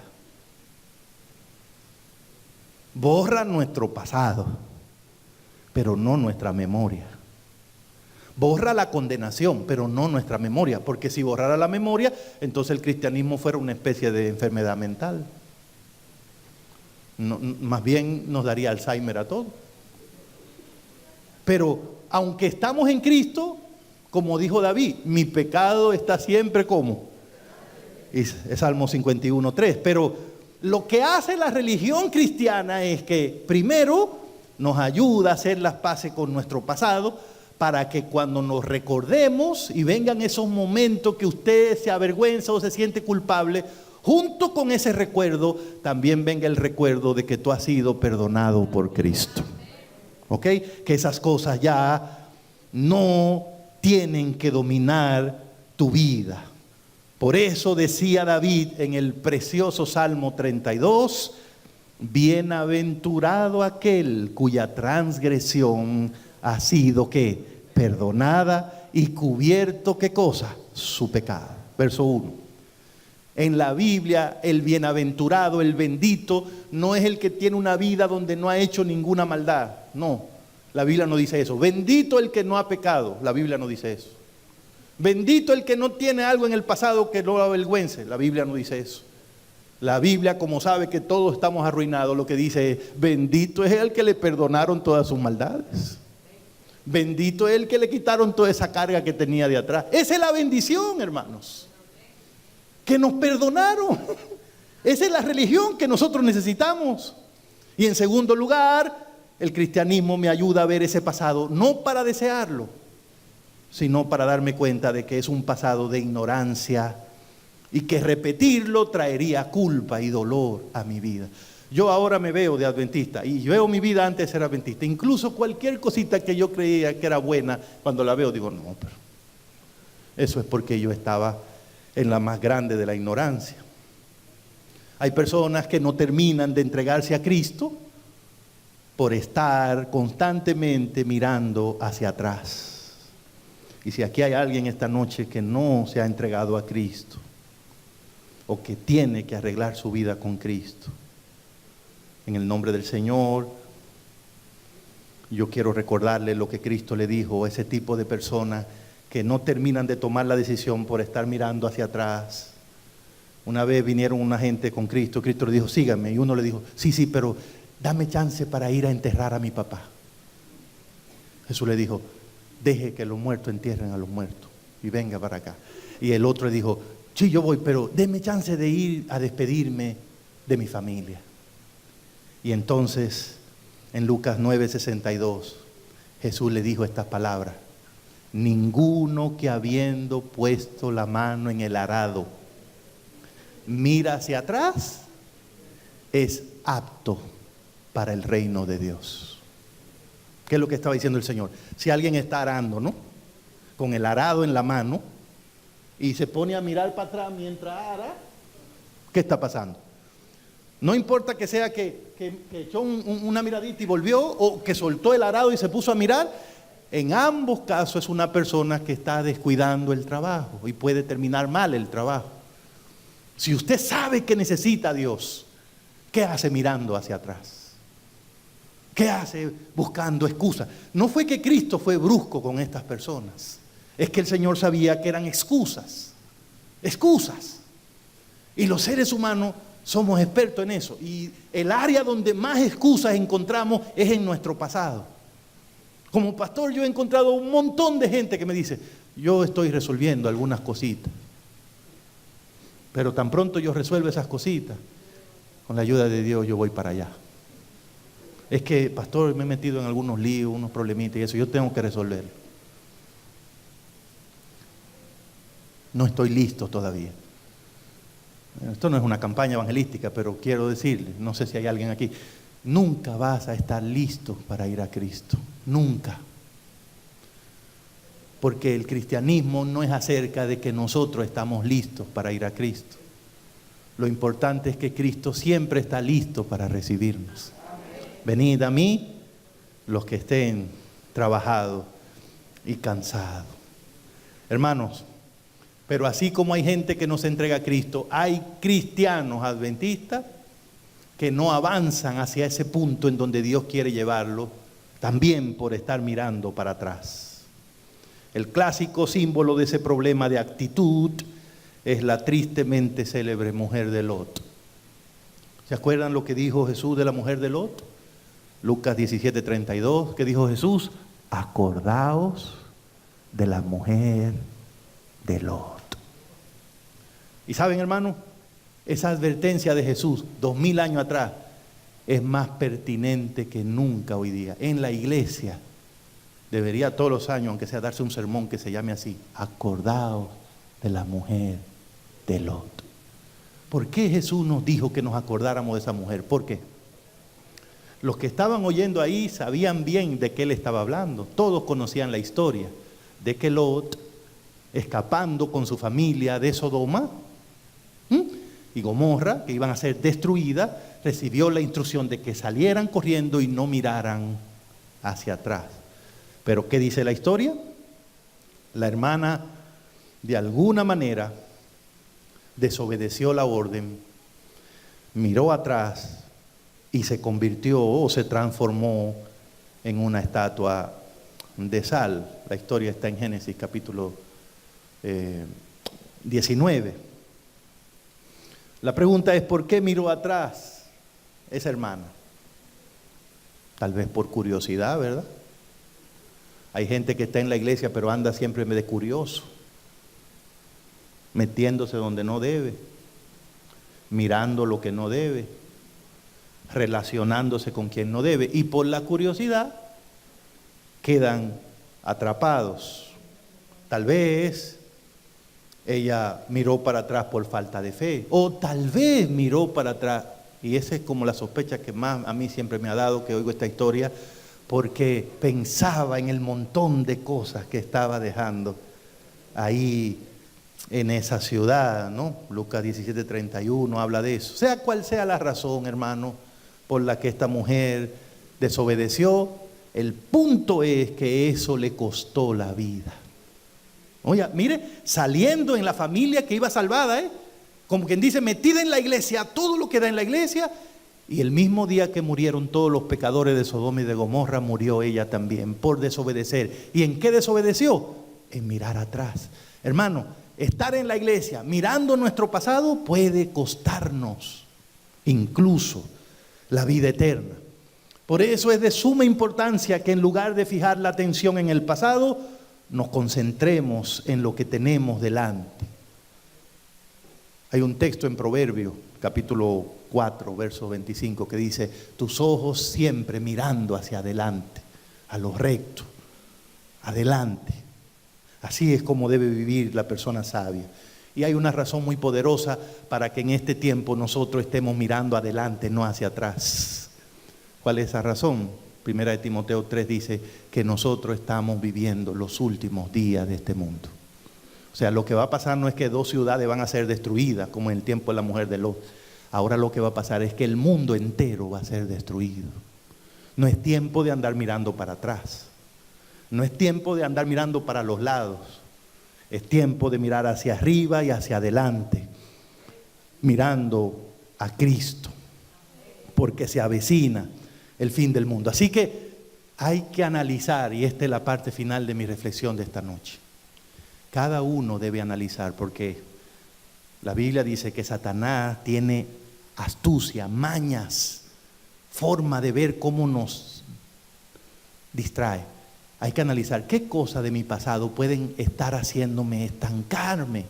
Borra nuestro pasado, pero no nuestra memoria. Borra la condenación, pero no nuestra memoria, porque si borrara la memoria, entonces el cristianismo fuera una especie de enfermedad mental. No, más bien nos daría Alzheimer a todos. Pero aunque estamos en Cristo, como dijo David, mi pecado está siempre como. Es Salmo 51:3. Pero lo que hace la religión cristiana es que primero nos ayuda a hacer las paces con nuestro pasado, para que cuando nos recordemos y vengan esos momentos que usted se avergüenza o se siente culpable, junto con ese recuerdo también venga el recuerdo de que tú has sido perdonado por Cristo. ¿Ok? Que esas cosas ya no tienen que dominar tu vida. Por eso decía David en el precioso Salmo 32, bienaventurado aquel cuya transgresión ha sido ¿qué? Perdonada y cubierto ¿qué cosa? Su pecado. Verso 1. En la Biblia el bienaventurado, el bendito, no es el que tiene una vida donde no ha hecho ninguna maldad. No, la Biblia no dice eso. Bendito el que no ha pecado. La Biblia no dice eso. Bendito el que no tiene algo en el pasado que lo avergüence. La Biblia no dice eso. La Biblia, como sabe que todos estamos arruinados, lo que dice es, bendito es el que le perdonaron todas sus maldades. Bendito es el que le quitaron toda esa carga que tenía de atrás. Esa es la bendición, hermanos. Que nos perdonaron. Esa es la religión que nosotros necesitamos. Y en segundo lugar, el cristianismo me ayuda a ver ese pasado, no para desearlo, sino para darme cuenta de que es un pasado de ignorancia y que repetirlo traería culpa y dolor a mi vida. Yo ahora me veo de adventista y veo mi vida antes de ser adventista. Incluso cualquier cosita que yo creía que era buena, cuando la veo digo, no, pero eso es porque yo estaba en la más grande de la ignorancia. Hay personas que no terminan de entregarse a Cristo por estar constantemente mirando hacia atrás. Y si aquí hay alguien esta noche que no se ha entregado a Cristo, o que tiene que arreglar su vida con Cristo, en el nombre del Señor, yo quiero recordarle lo que Cristo le dijo a ese tipo de personas que no terminan de tomar la decisión por estar mirando hacia atrás. Una vez vinieron una gente con Cristo, Cristo le dijo, síganme, y uno le dijo, sí, pero dame chance para ir a enterrar a mi papá. Jesús le dijo, deje que los muertos entierren a los muertos y venga para acá. Y el otro le dijo, sí, yo voy, pero déme chance de ir a despedirme de mi familia. Y entonces, en Lucas 9:62, Jesús le dijo estas palabras, ninguno que habiendo puesto la mano en el arado mira hacia atrás es apto para el reino de Dios. ¿Qué es lo que estaba diciendo el Señor? Si alguien está arando, ¿no? Con el arado en la mano y se pone a mirar para atrás mientras ara, ¿qué está pasando? No importa que sea que echó una miradita y volvió, o que soltó el arado y se puso a mirar. En ambos casos es una persona que está descuidando el trabajo y puede terminar mal el trabajo. Si usted sabe que necesita a Dios, ¿qué hace mirando hacia atrás? ¿Qué hace buscando excusas? No fue que Cristo fue brusco con estas personas, es que el Señor sabía que eran excusas. Y los seres humanos somos expertos en eso. Y el área donde más excusas encontramos es en nuestro pasado. Como pastor yo he encontrado un montón de gente que me dice, yo estoy resolviendo algunas cositas. Pero tan pronto yo resuelvo esas cositas, con la ayuda de Dios yo voy para allá. Es que, pastor, me he metido en algunos líos, unos problemitas y eso, yo tengo que resolver. No estoy listo todavía. Esto no es una campaña evangelística, pero quiero decirle, no sé si hay alguien aquí, nunca vas a estar listo para ir a Cristo, nunca. Porque el cristianismo no es acerca de que nosotros estamos listos para ir a Cristo. Lo importante es que Cristo siempre está listo para recibirnos. Venid a mí los que estén trabajados y cansados. Hermanos, pero así como hay gente que no se entrega a Cristo, hay cristianos adventistas que no avanzan hacia ese punto en donde Dios quiere llevarlo, también por estar mirando para atrás. El clásico símbolo de ese problema de actitud es la tristemente célebre mujer de Lot. ¿Se acuerdan lo que dijo Jesús de la mujer de Lot? Lucas 17:32, ¿qué dijo Jesús? Acordaos de la mujer de Lot. Y saben, hermano, esa advertencia de Jesús 2000 años atrás es más pertinente que nunca hoy día. En la iglesia debería todos los años, aunque sea darse un sermón que se llame así: acordaos de la mujer de Lot. ¿Por qué Jesús nos dijo que nos acordáramos de esa mujer? ¿Por qué? Los que estaban oyendo ahí sabían bien de qué él estaba hablando. Todos conocían la historia de que Lot, escapando con su familia de Sodoma y Gomorra, que iban a ser destruidas, recibió la instrucción de que salieran corriendo y no miraran hacia atrás. Pero ¿qué dice la historia? La hermana, de alguna manera, desobedeció la orden, miró atrás y se convirtió o se transformó en una estatua de sal. La historia está en Génesis capítulo 19. La pregunta es: ¿por qué miró atrás esa hermana? Tal vez por curiosidad, ¿verdad? Hay gente que está en la iglesia pero anda siempre de curioso, metiéndose donde no debe, mirando lo que no debe, relacionándose con quien no debe, y por la curiosidad quedan atrapados. Tal vez ella miró para atrás por falta de fe, o tal vez miró para atrás, y esa es como la sospecha que más a mí siempre me ha dado que oigo esta historia, porque pensaba en el montón de cosas que estaba dejando ahí en esa ciudad, ¿no? Lucas 17:31 habla de eso. Sea cual sea la razón, hermano, por la que esta mujer desobedeció, el punto es que eso le costó la vida. Oye, mire, saliendo en la familia que iba salvada, como quien dice, metida en la iglesia, todo lo que da en la iglesia, y el mismo día que murieron todos los pecadores de Sodoma y de Gomorra, murió ella también por desobedecer. ¿Y en qué desobedeció? En mirar atrás. Hermano, estar en la iglesia mirando nuestro pasado puede costarnos incluso la vida eterna. Por eso es de suma importancia que en lugar de fijar la atención en el pasado, nos concentremos en lo que tenemos delante. Hay un texto en Proverbios, capítulo 4, verso 25, que dice: tus ojos siempre mirando hacia adelante, a lo recto, adelante. Así es como debe vivir la persona sabia. Y hay una razón muy poderosa para que en este tiempo nosotros estemos mirando adelante, no hacia atrás. ¿Cuál es esa razón? Primera de Timoteo 3 dice que nosotros estamos viviendo los últimos días de este mundo. O sea, lo que va a pasar no es que 2 ciudades van a ser destruidas, como en el tiempo de la mujer de Lot. Ahora lo que va a pasar es que el mundo entero va a ser destruido. No es tiempo de andar mirando para atrás. No es tiempo de andar mirando para los lados. Es tiempo de mirar hacia arriba y hacia adelante, mirando a Cristo, porque se avecina el fin del mundo. Así que hay que analizar, y esta es la parte final de mi reflexión de esta noche. Cada uno debe analizar, porque la Biblia dice que Satanás tiene astucia, mañas, forma de ver cómo nos distrae. Hay que analizar qué cosas de mi pasado pueden estar haciéndome estancarme.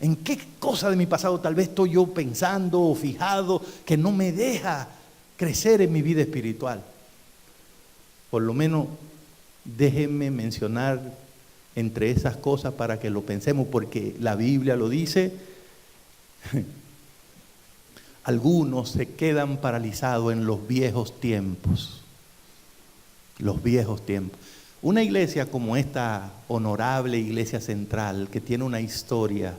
¿En qué cosa de mi pasado tal vez estoy yo pensando o fijado que no me deja crecer en mi vida espiritual? Por lo menos déjenme mencionar entre esas cosas para que lo pensemos, porque la Biblia lo dice. Algunos se quedan paralizados en los viejos tiempos. Los viejos tiempos. Una iglesia como esta honorable iglesia central, que tiene una historia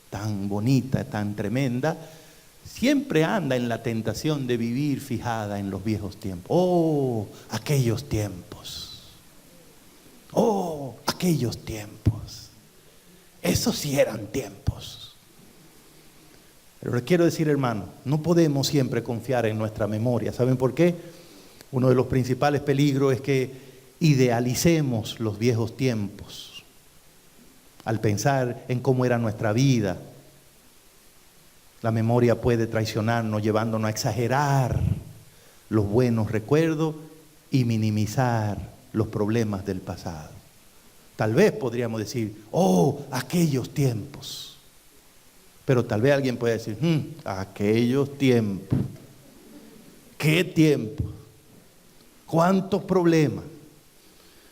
tan bonita, tan tremenda, siempre anda en la tentación de vivir fijada en los viejos tiempos. Oh, aquellos tiempos. Oh, aquellos tiempos. Esos sí eran tiempos. Pero les quiero decir, hermano, no podemos siempre confiar en nuestra memoria. ¿Saben por qué? Uno de los principales peligros es que idealicemos los viejos tiempos al pensar en cómo era nuestra vida. La memoria puede traicionarnos, llevándonos a exagerar los buenos recuerdos y minimizar los problemas del pasado. Tal vez podríamos decir, oh, aquellos tiempos. Pero tal vez alguien puede decir, aquellos tiempos. ¿Qué tiempo? ¿Cuántos problemas?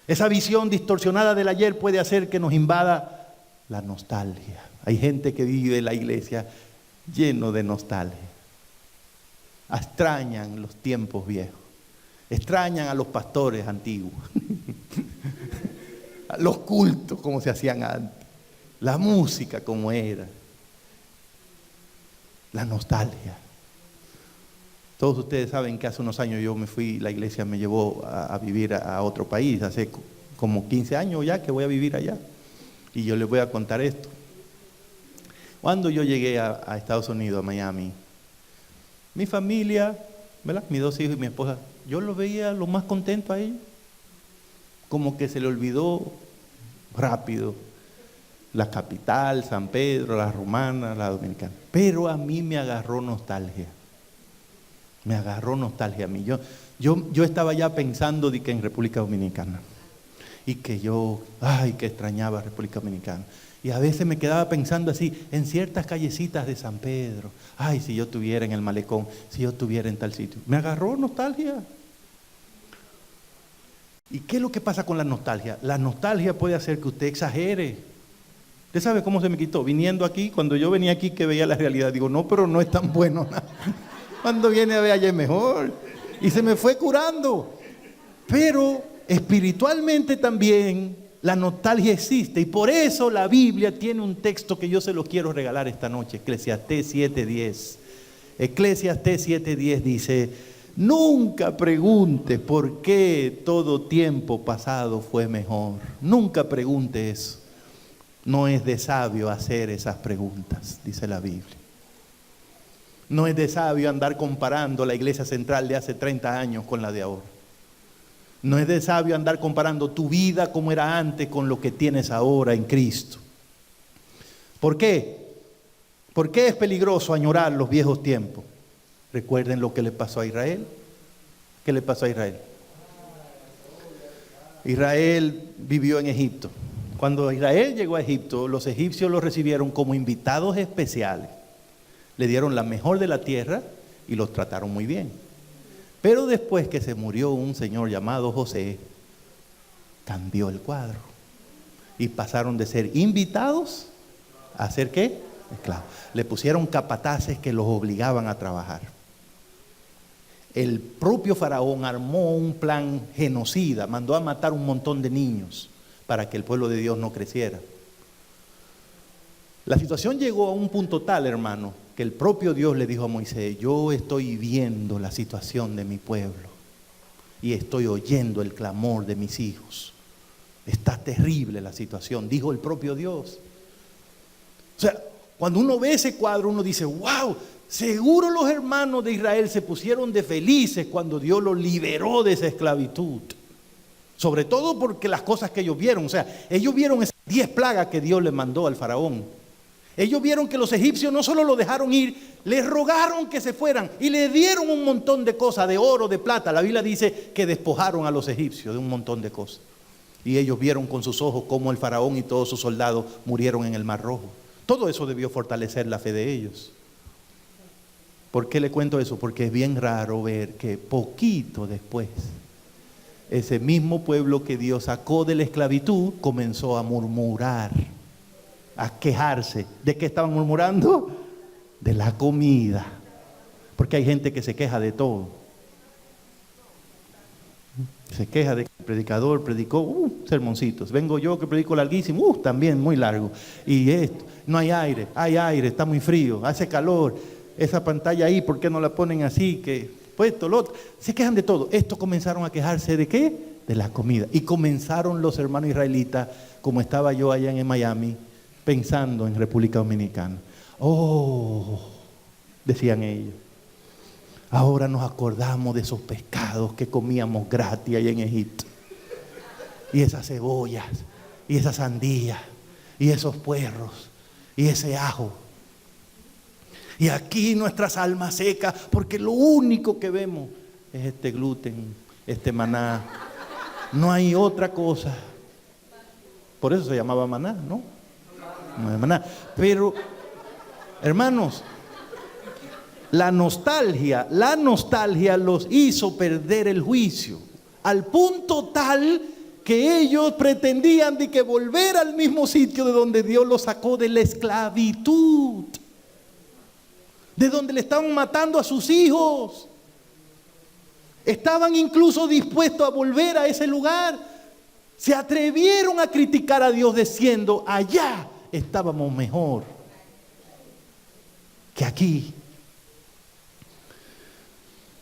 Esa visión distorsionada del ayer puede hacer que nos invada la nostalgia. Hay gente que vive en la iglesia lleno de nostalgia. Extrañan los tiempos viejos. Extrañan a los pastores antiguos. A los cultos como se hacían antes. La música como era. La nostalgia. Todos ustedes saben que hace unos años yo me fui, la iglesia me llevó a vivir a otro país. Hace como 15 años ya que voy a vivir allá. Y yo les voy a contar esto. Cuando yo llegué a Estados Unidos, a Miami, mi familia, ¿verdad? Mis 2 hijos y mi esposa, yo los veía lo más contento a ellos. Como que se le olvidó rápido la capital, San Pedro, la romana, la dominicana. Pero a mí me agarró nostalgia. Me agarró nostalgia a mí. Yo estaba ya pensando de que en República Dominicana. Y que que extrañaba República Dominicana. Y a veces me quedaba pensando así, en ciertas callecitas de San Pedro. Ay, si yo estuviera en el malecón, si yo estuviera en tal sitio. Me agarró nostalgia. ¿Y qué es lo que pasa con la nostalgia? La nostalgia puede hacer que usted exagere. ¿Usted sabe cómo se me quitó? Viniendo aquí, cuando yo venía aquí que veía la realidad, digo, no, pero no es tan bueno nada. Cuando viene a ver allá es mejor. Y se me fue curando. Pero espiritualmente también la nostalgia existe. Y por eso la Biblia tiene un texto que yo se lo quiero regalar esta noche. Eclesiastés 7:10. Eclesiastés 7:10 dice, nunca pregunte por qué todo tiempo pasado fue mejor. Nunca pregunte eso. No es de sabio hacer esas preguntas, dice la Biblia. No es de sabio andar comparando la iglesia central de hace 30 años con la de ahora. No es de sabio andar comparando tu vida como era antes con lo que tienes ahora en Cristo. ¿Por qué? ¿Por qué es peligroso añorar los viejos tiempos? Recuerden lo que le pasó a Israel. ¿Qué le pasó a Israel? Israel vivió en Egipto. Cuando Israel llegó a Egipto, los egipcios lo recibieron como invitados especiales. Le dieron la mejor de la tierra y los trataron muy bien. Pero después que se murió un señor llamado José, cambió el cuadro. Y pasaron de ser invitados a ser ¿qué? Esclavos. Le pusieron capataces que los obligaban a trabajar. El propio faraón armó un plan genocida, mandó a matar un montón de niños para que el pueblo de Dios no creciera. La situación llegó a un punto tal, hermano, que el propio Dios le dijo a Moisés, yo estoy viendo la situación de mi pueblo y estoy oyendo el clamor de mis hijos. Está terrible la situación, dijo el propio Dios. O sea, cuando uno ve ese cuadro, uno dice, wow, seguro los hermanos de Israel se pusieron de felices cuando Dios los liberó de esa esclavitud. Sobre todo porque las cosas que ellos vieron, o sea, ellos vieron esas 10 plagas que Dios le mandó al faraón. Ellos vieron que los egipcios no solo lo dejaron ir, les rogaron que se fueran y le dieron un montón de cosas, de oro, de plata. La Biblia dice que despojaron a los egipcios de un montón de cosas. Y ellos vieron con sus ojos cómo el faraón y todos sus soldados murieron en el Mar Rojo. Todo eso debió fortalecer la fe de ellos. ¿Por qué le cuento eso? Porque es bien raro ver que poquito después, ese mismo pueblo que Dios sacó de la esclavitud comenzó a murmurar, a quejarse. ¿De qué estaban murmurando? De la comida. Porque hay gente que se queja de todo. Se queja de que el predicador predicó sermoncitos. Vengo yo que predico larguísimo, también muy largo. Y esto, no hay aire, está muy frío, hace calor. Esa pantalla ahí, ¿por qué no la ponen así? Que esto, lo otro. Se quejan de todo. Estos comenzaron a quejarse ¿de qué? De la comida. Y comenzaron los hermanos israelitas, como estaba yo allá en Miami, pensando en República Dominicana. Oh, decían ellos, ahora nos acordamos de esos pescados que comíamos gratis allá en Egipto. y esas cebollas, y esa sandía, y esos puerros, y ese ajo. Y aquí nuestras almas secas, porque lo único que vemos es este gluten, este maná. No hay otra cosa. Por eso se llamaba maná, ¿no? No es maná. Pero, hermanos, la nostalgia los hizo perder el juicio, al punto tal que ellos pretendían de que volver al mismo sitio de donde Dios los sacó de la esclavitud, de donde le estaban matando a sus hijos. Estaban incluso dispuestos a volver a ese lugar. Se atrevieron a criticar a Dios diciendo: allá estábamos mejor que aquí.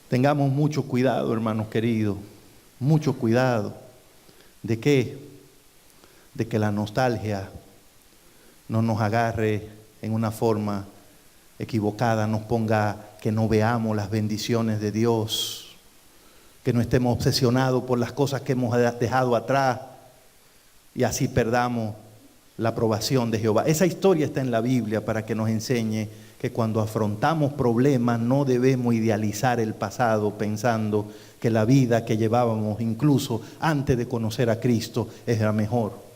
Tengamos mucho cuidado, hermanos queridos, mucho cuidado. ¿De qué? De que la nostalgia no nos agarre en una forma equivocada, nos ponga que no veamos las bendiciones de Dios, que no estemos obsesionados por las cosas que hemos dejado atrás y así perdamos la aprobación de Jehová. Esa historia está en la Biblia para que nos enseñe que cuando afrontamos problemas no debemos idealizar el pasado pensando que la vida que llevábamos incluso antes de conocer a Cristo es la mejor.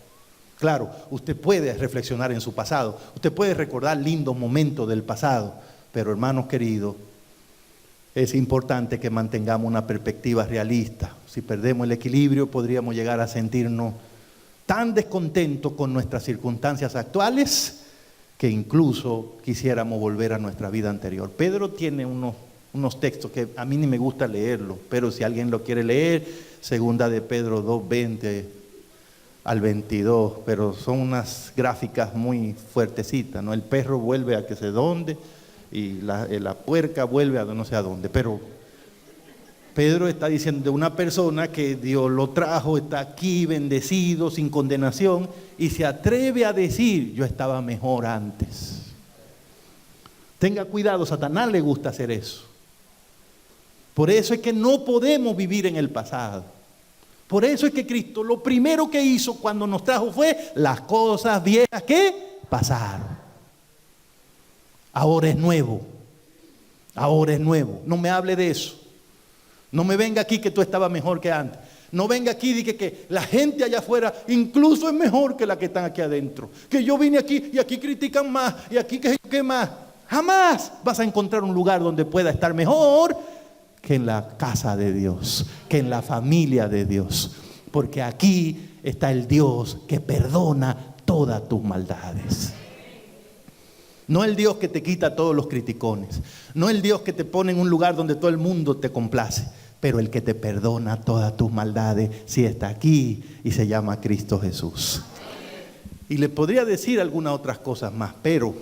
Claro, usted puede reflexionar en su pasado, usted puede recordar lindos momentos del pasado, pero hermanos queridos, es importante que mantengamos una perspectiva realista. Si perdemos el equilibrio, podríamos llegar a sentirnos tan descontentos con nuestras circunstancias actuales que incluso quisiéramos volver a nuestra vida anterior. Pedro tiene unos textos que a mí ni me gusta leerlos, pero si alguien lo quiere leer, segunda de Pedro 2:20 al 22, pero son unas gráficas muy fuertecitas, ¿no? El perro vuelve a que sé dónde y la puerca vuelve a no sé a dónde, pero Pedro está diciendo de una persona que Dios lo trajo, está aquí bendecido, sin condenación, y se atreve a decir: yo estaba mejor antes. Tenga cuidado, Satanás le gusta hacer eso. Por eso es que no podemos vivir en el pasado. Por eso es que Cristo lo primero que hizo cuando nos trajo fue las cosas viejas que pasaron. Ahora es nuevo. Ahora es nuevo. No me hable de eso. No me venga aquí que tú estabas mejor que antes. No venga aquí y diga que la gente allá afuera incluso es mejor que la que están aquí adentro. Que yo vine aquí y aquí critican más y aquí que más. Jamás vas a encontrar un lugar donde pueda estar mejor que en la casa de Dios, que en la familia de Dios. Porque aquí está el Dios que perdona todas tus maldades. No el Dios que te quita todos los criticones. No el Dios que te pone en un lugar donde todo el mundo te complace. Pero el que te perdona todas tus maldades, sí está aquí y se llama Cristo Jesús. Y le podría decir algunas otras cosas más, pero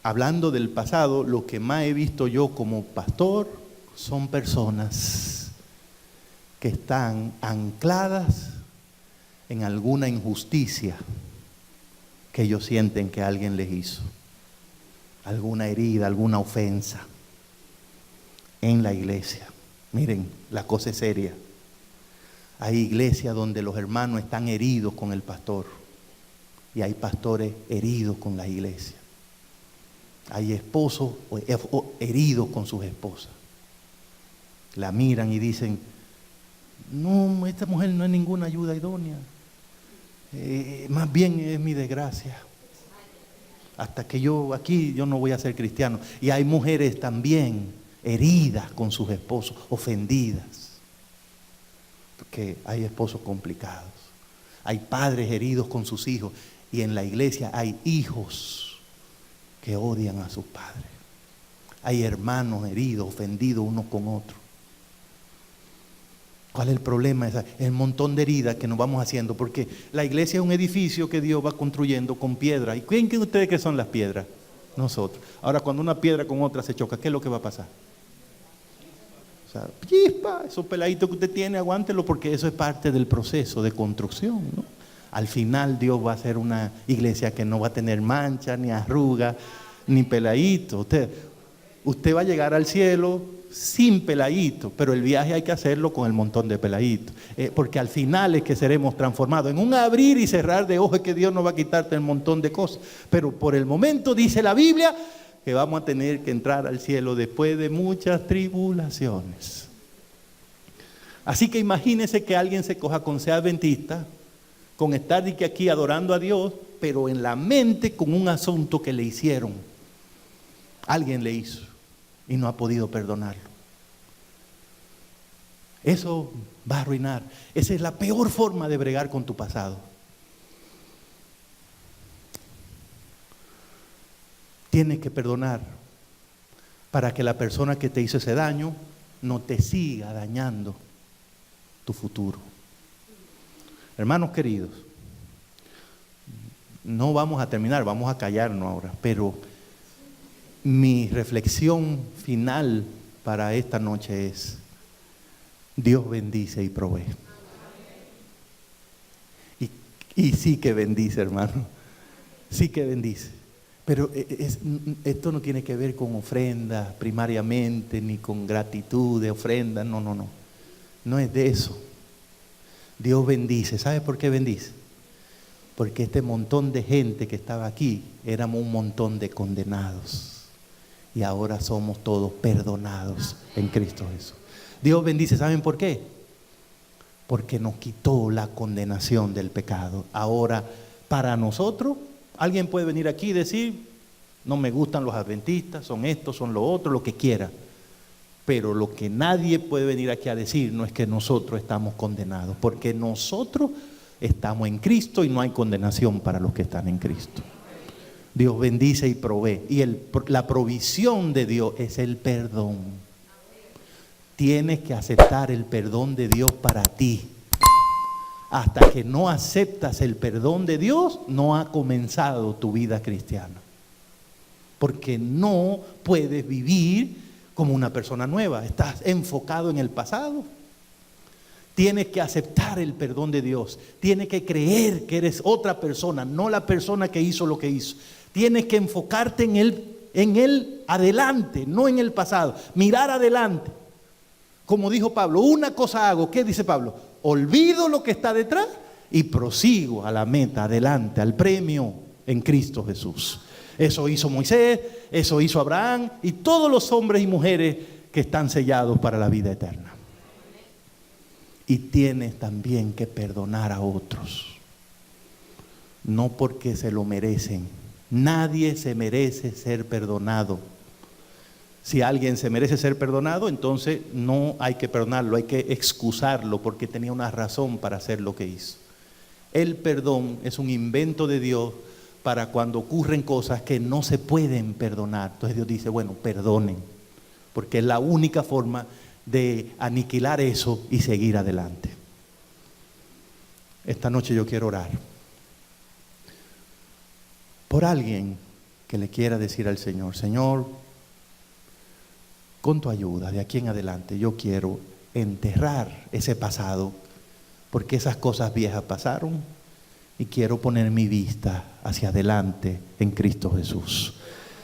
hablando del pasado, lo que más he visto yo como pastor son personas que están ancladas en alguna injusticia que ellos sienten que alguien les hizo, alguna herida, alguna ofensa en la iglesia. Miren, la cosa es seria. Hay iglesias donde los hermanos están heridos con el pastor y hay pastores heridos con la iglesia. Hay esposos heridos con sus esposas. La miran y dicen: no, esta mujer no es ninguna ayuda idónea. Más bien es mi desgracia. Hasta que yo no voy a ser cristiano. Y hay mujeres también heridas con sus esposos, ofendidas. Porque hay esposos complicados. Hay padres heridos con sus hijos. Y en la iglesia hay hijos que odian a sus padres. Hay hermanos heridos, ofendidos unos con otros. ¿Cuál es el problema? Es el montón de heridas que nos vamos haciendo, porque la iglesia es un edificio que Dios va construyendo con piedra. ¿Y quién creen ustedes que son las piedras? Nosotros. Ahora, cuando una piedra con otra se choca, ¿qué es lo que va a pasar? O sea, chispa, esos peladitos que usted tiene, aguántelo, porque eso es parte del proceso de construcción, ¿no? Al final Dios va a hacer una iglesia que no va a tener mancha, ni arruga, ni peladito. usted va a llegar al cielo sin peladito, pero el viaje hay que hacerlo con el montón de peladitos, porque al final es que seremos transformados. En un abrir y cerrar de ojos es que Dios no va a quitarte el montón de cosas, pero por el momento dice la Biblia que vamos a tener que entrar al cielo después de muchas tribulaciones. Así que imagínese que alguien se coja con ser adventista, con estar de que aquí adorando a Dios, pero en la mente con un asunto que le hicieron. Alguien le hizo y no ha podido perdonarlo. Eso va a arruinar. Esa es la peor forma de bregar con tu pasado. Tienes que perdonar para que la persona que te hizo ese daño no te siga dañando tu futuro. Hermanos queridos, no vamos a terminar, vamos a callarnos ahora, pero mi reflexión final para esta noche es: Dios bendice y provee. Y sí que bendice, hermano, sí que bendice. Pero esto no tiene que ver con ofrendas primariamente, ni con gratitud de ofrendas, no. No es de eso. Dios bendice. ¿Sabe por qué bendice? Porque este montón de gente que estaba aquí, éramos un montón de condenados. Y ahora somos todos perdonados en Cristo Jesús. Dios bendice, ¿saben por qué? Porque nos quitó la condenación del pecado. Ahora, para nosotros, alguien puede venir aquí y decir: no me gustan los adventistas, son estos, son lo otro, lo que quiera. Pero lo que nadie puede venir aquí a decir no es que nosotros estamos condenados, porque nosotros estamos en Cristo y no hay condenación para los que están en Cristo. Dios bendice y provee. Y la provisión de Dios es el perdón. Tienes que aceptar el perdón de Dios para ti. Hasta que no aceptas el perdón de Dios, no ha comenzado tu vida cristiana. Porque no puedes vivir como una persona nueva. Estás enfocado en el pasado. Tienes que aceptar el perdón de Dios. Tienes que creer que eres otra persona, no la persona que hizo lo que hizo. Tienes que enfocarte en él adelante, no en el pasado. Mirar adelante. Como dijo Pablo, una cosa hago. ¿Qué dice Pablo? Olvido lo que está detrás y prosigo a la meta, adelante, al premio en Cristo Jesús. Eso hizo Moisés, eso hizo Abraham y todos los hombres y mujeres que están sellados para la vida eterna. Y tienes también que perdonar a otros. No porque se lo merecen. Nadie se merece ser perdonado. Si alguien se merece ser perdonado, entonces no hay que perdonarlo, hay que excusarlo porque tenía una razón para hacer lo que hizo. El perdón es un invento de Dios para cuando ocurren cosas que no se pueden perdonar. Entonces Dios dice, bueno, perdonen, porque es la única forma de aniquilar eso y seguir adelante. Esta noche yo quiero orar por alguien que le quiera decir al Señor: Señor, con tu ayuda, de aquí en adelante yo quiero enterrar ese pasado, porque esas cosas viejas pasaron y quiero poner mi vista hacia adelante en Cristo Jesús.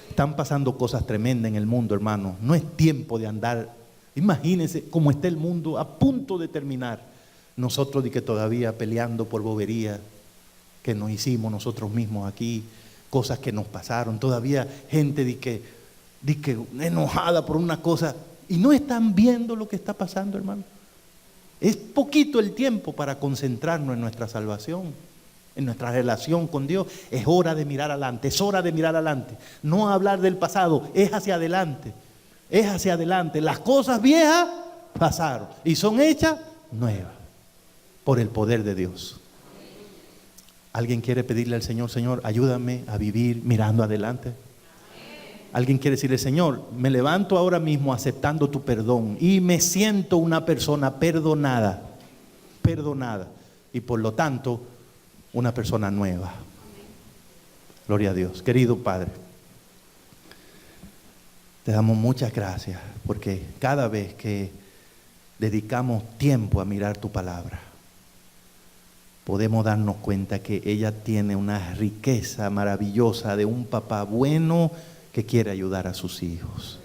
Están pasando cosas tremendas en el mundo, hermano. No es tiempo de andar. Imagínense cómo está el mundo a punto de terminar. Nosotros de que todavía peleando por boberías que nos hicimos nosotros mismos aquí, cosas que nos pasaron. Todavía gente de que enojada por una cosa y no están viendo lo que está pasando, hermano. Es poquito el tiempo para concentrarnos en nuestra salvación, en nuestra relación con Dios. Es hora de mirar adelante, es hora de mirar adelante. No hablar del pasado, es hacia adelante. Es hacia adelante. Las cosas viejas pasaron y son hechas nuevas por el poder de Dios. ¿Alguien quiere pedirle al Señor: Señor, ayúdame a vivir mirando adelante? Alguien quiere decirle: Señor, me levanto ahora mismo aceptando tu perdón y me siento una persona perdonada, y por lo tanto una persona nueva. Gloria a Dios. Querido Padre, te damos muchas gracias porque cada vez que dedicamos tiempo a mirar tu palabra, podemos darnos cuenta que ella tiene una riqueza maravillosa de un papá bueno que quiere ayudar a sus hijos.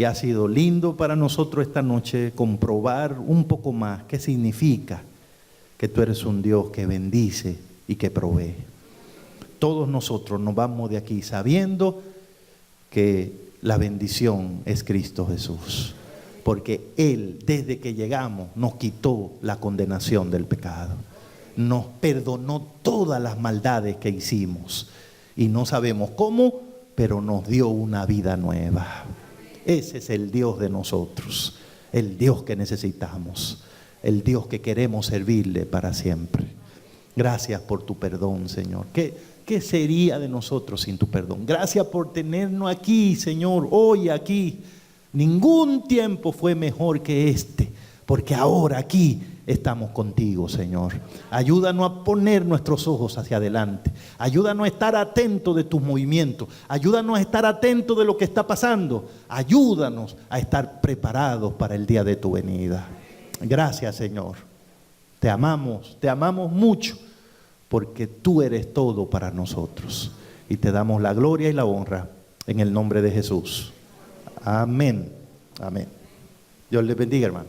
Y ha sido lindo para nosotros esta noche comprobar un poco más qué significa que tú eres un Dios que bendice y que provee. Todos nosotros nos vamos de aquí sabiendo que la bendición es Cristo Jesús. Porque Él, desde que llegamos, nos quitó la condenación del pecado. Nos perdonó todas las maldades que hicimos. Y no sabemos cómo, pero nos dio una vida nueva. Ese es el Dios de nosotros. El Dios que necesitamos. El Dios que queremos servirle para siempre. Gracias por tu perdón, Señor. ¿Qué sería de nosotros sin tu perdón? Gracias por tenernos aquí, Señor, hoy aquí. Ningún tiempo fue mejor que este, porque ahora aquí estamos contigo, Señor. Ayúdanos a poner nuestros ojos hacia adelante. Ayúdanos a estar atentos de tus movimientos. Ayúdanos a estar atentos de lo que está pasando. Ayúdanos a estar preparados para el día de tu venida. Gracias, Señor. Te amamos mucho, porque tú eres todo para nosotros. Y te damos la gloria y la honra en el nombre de Jesús. Amén. Amén. Dios les bendiga, hermanos.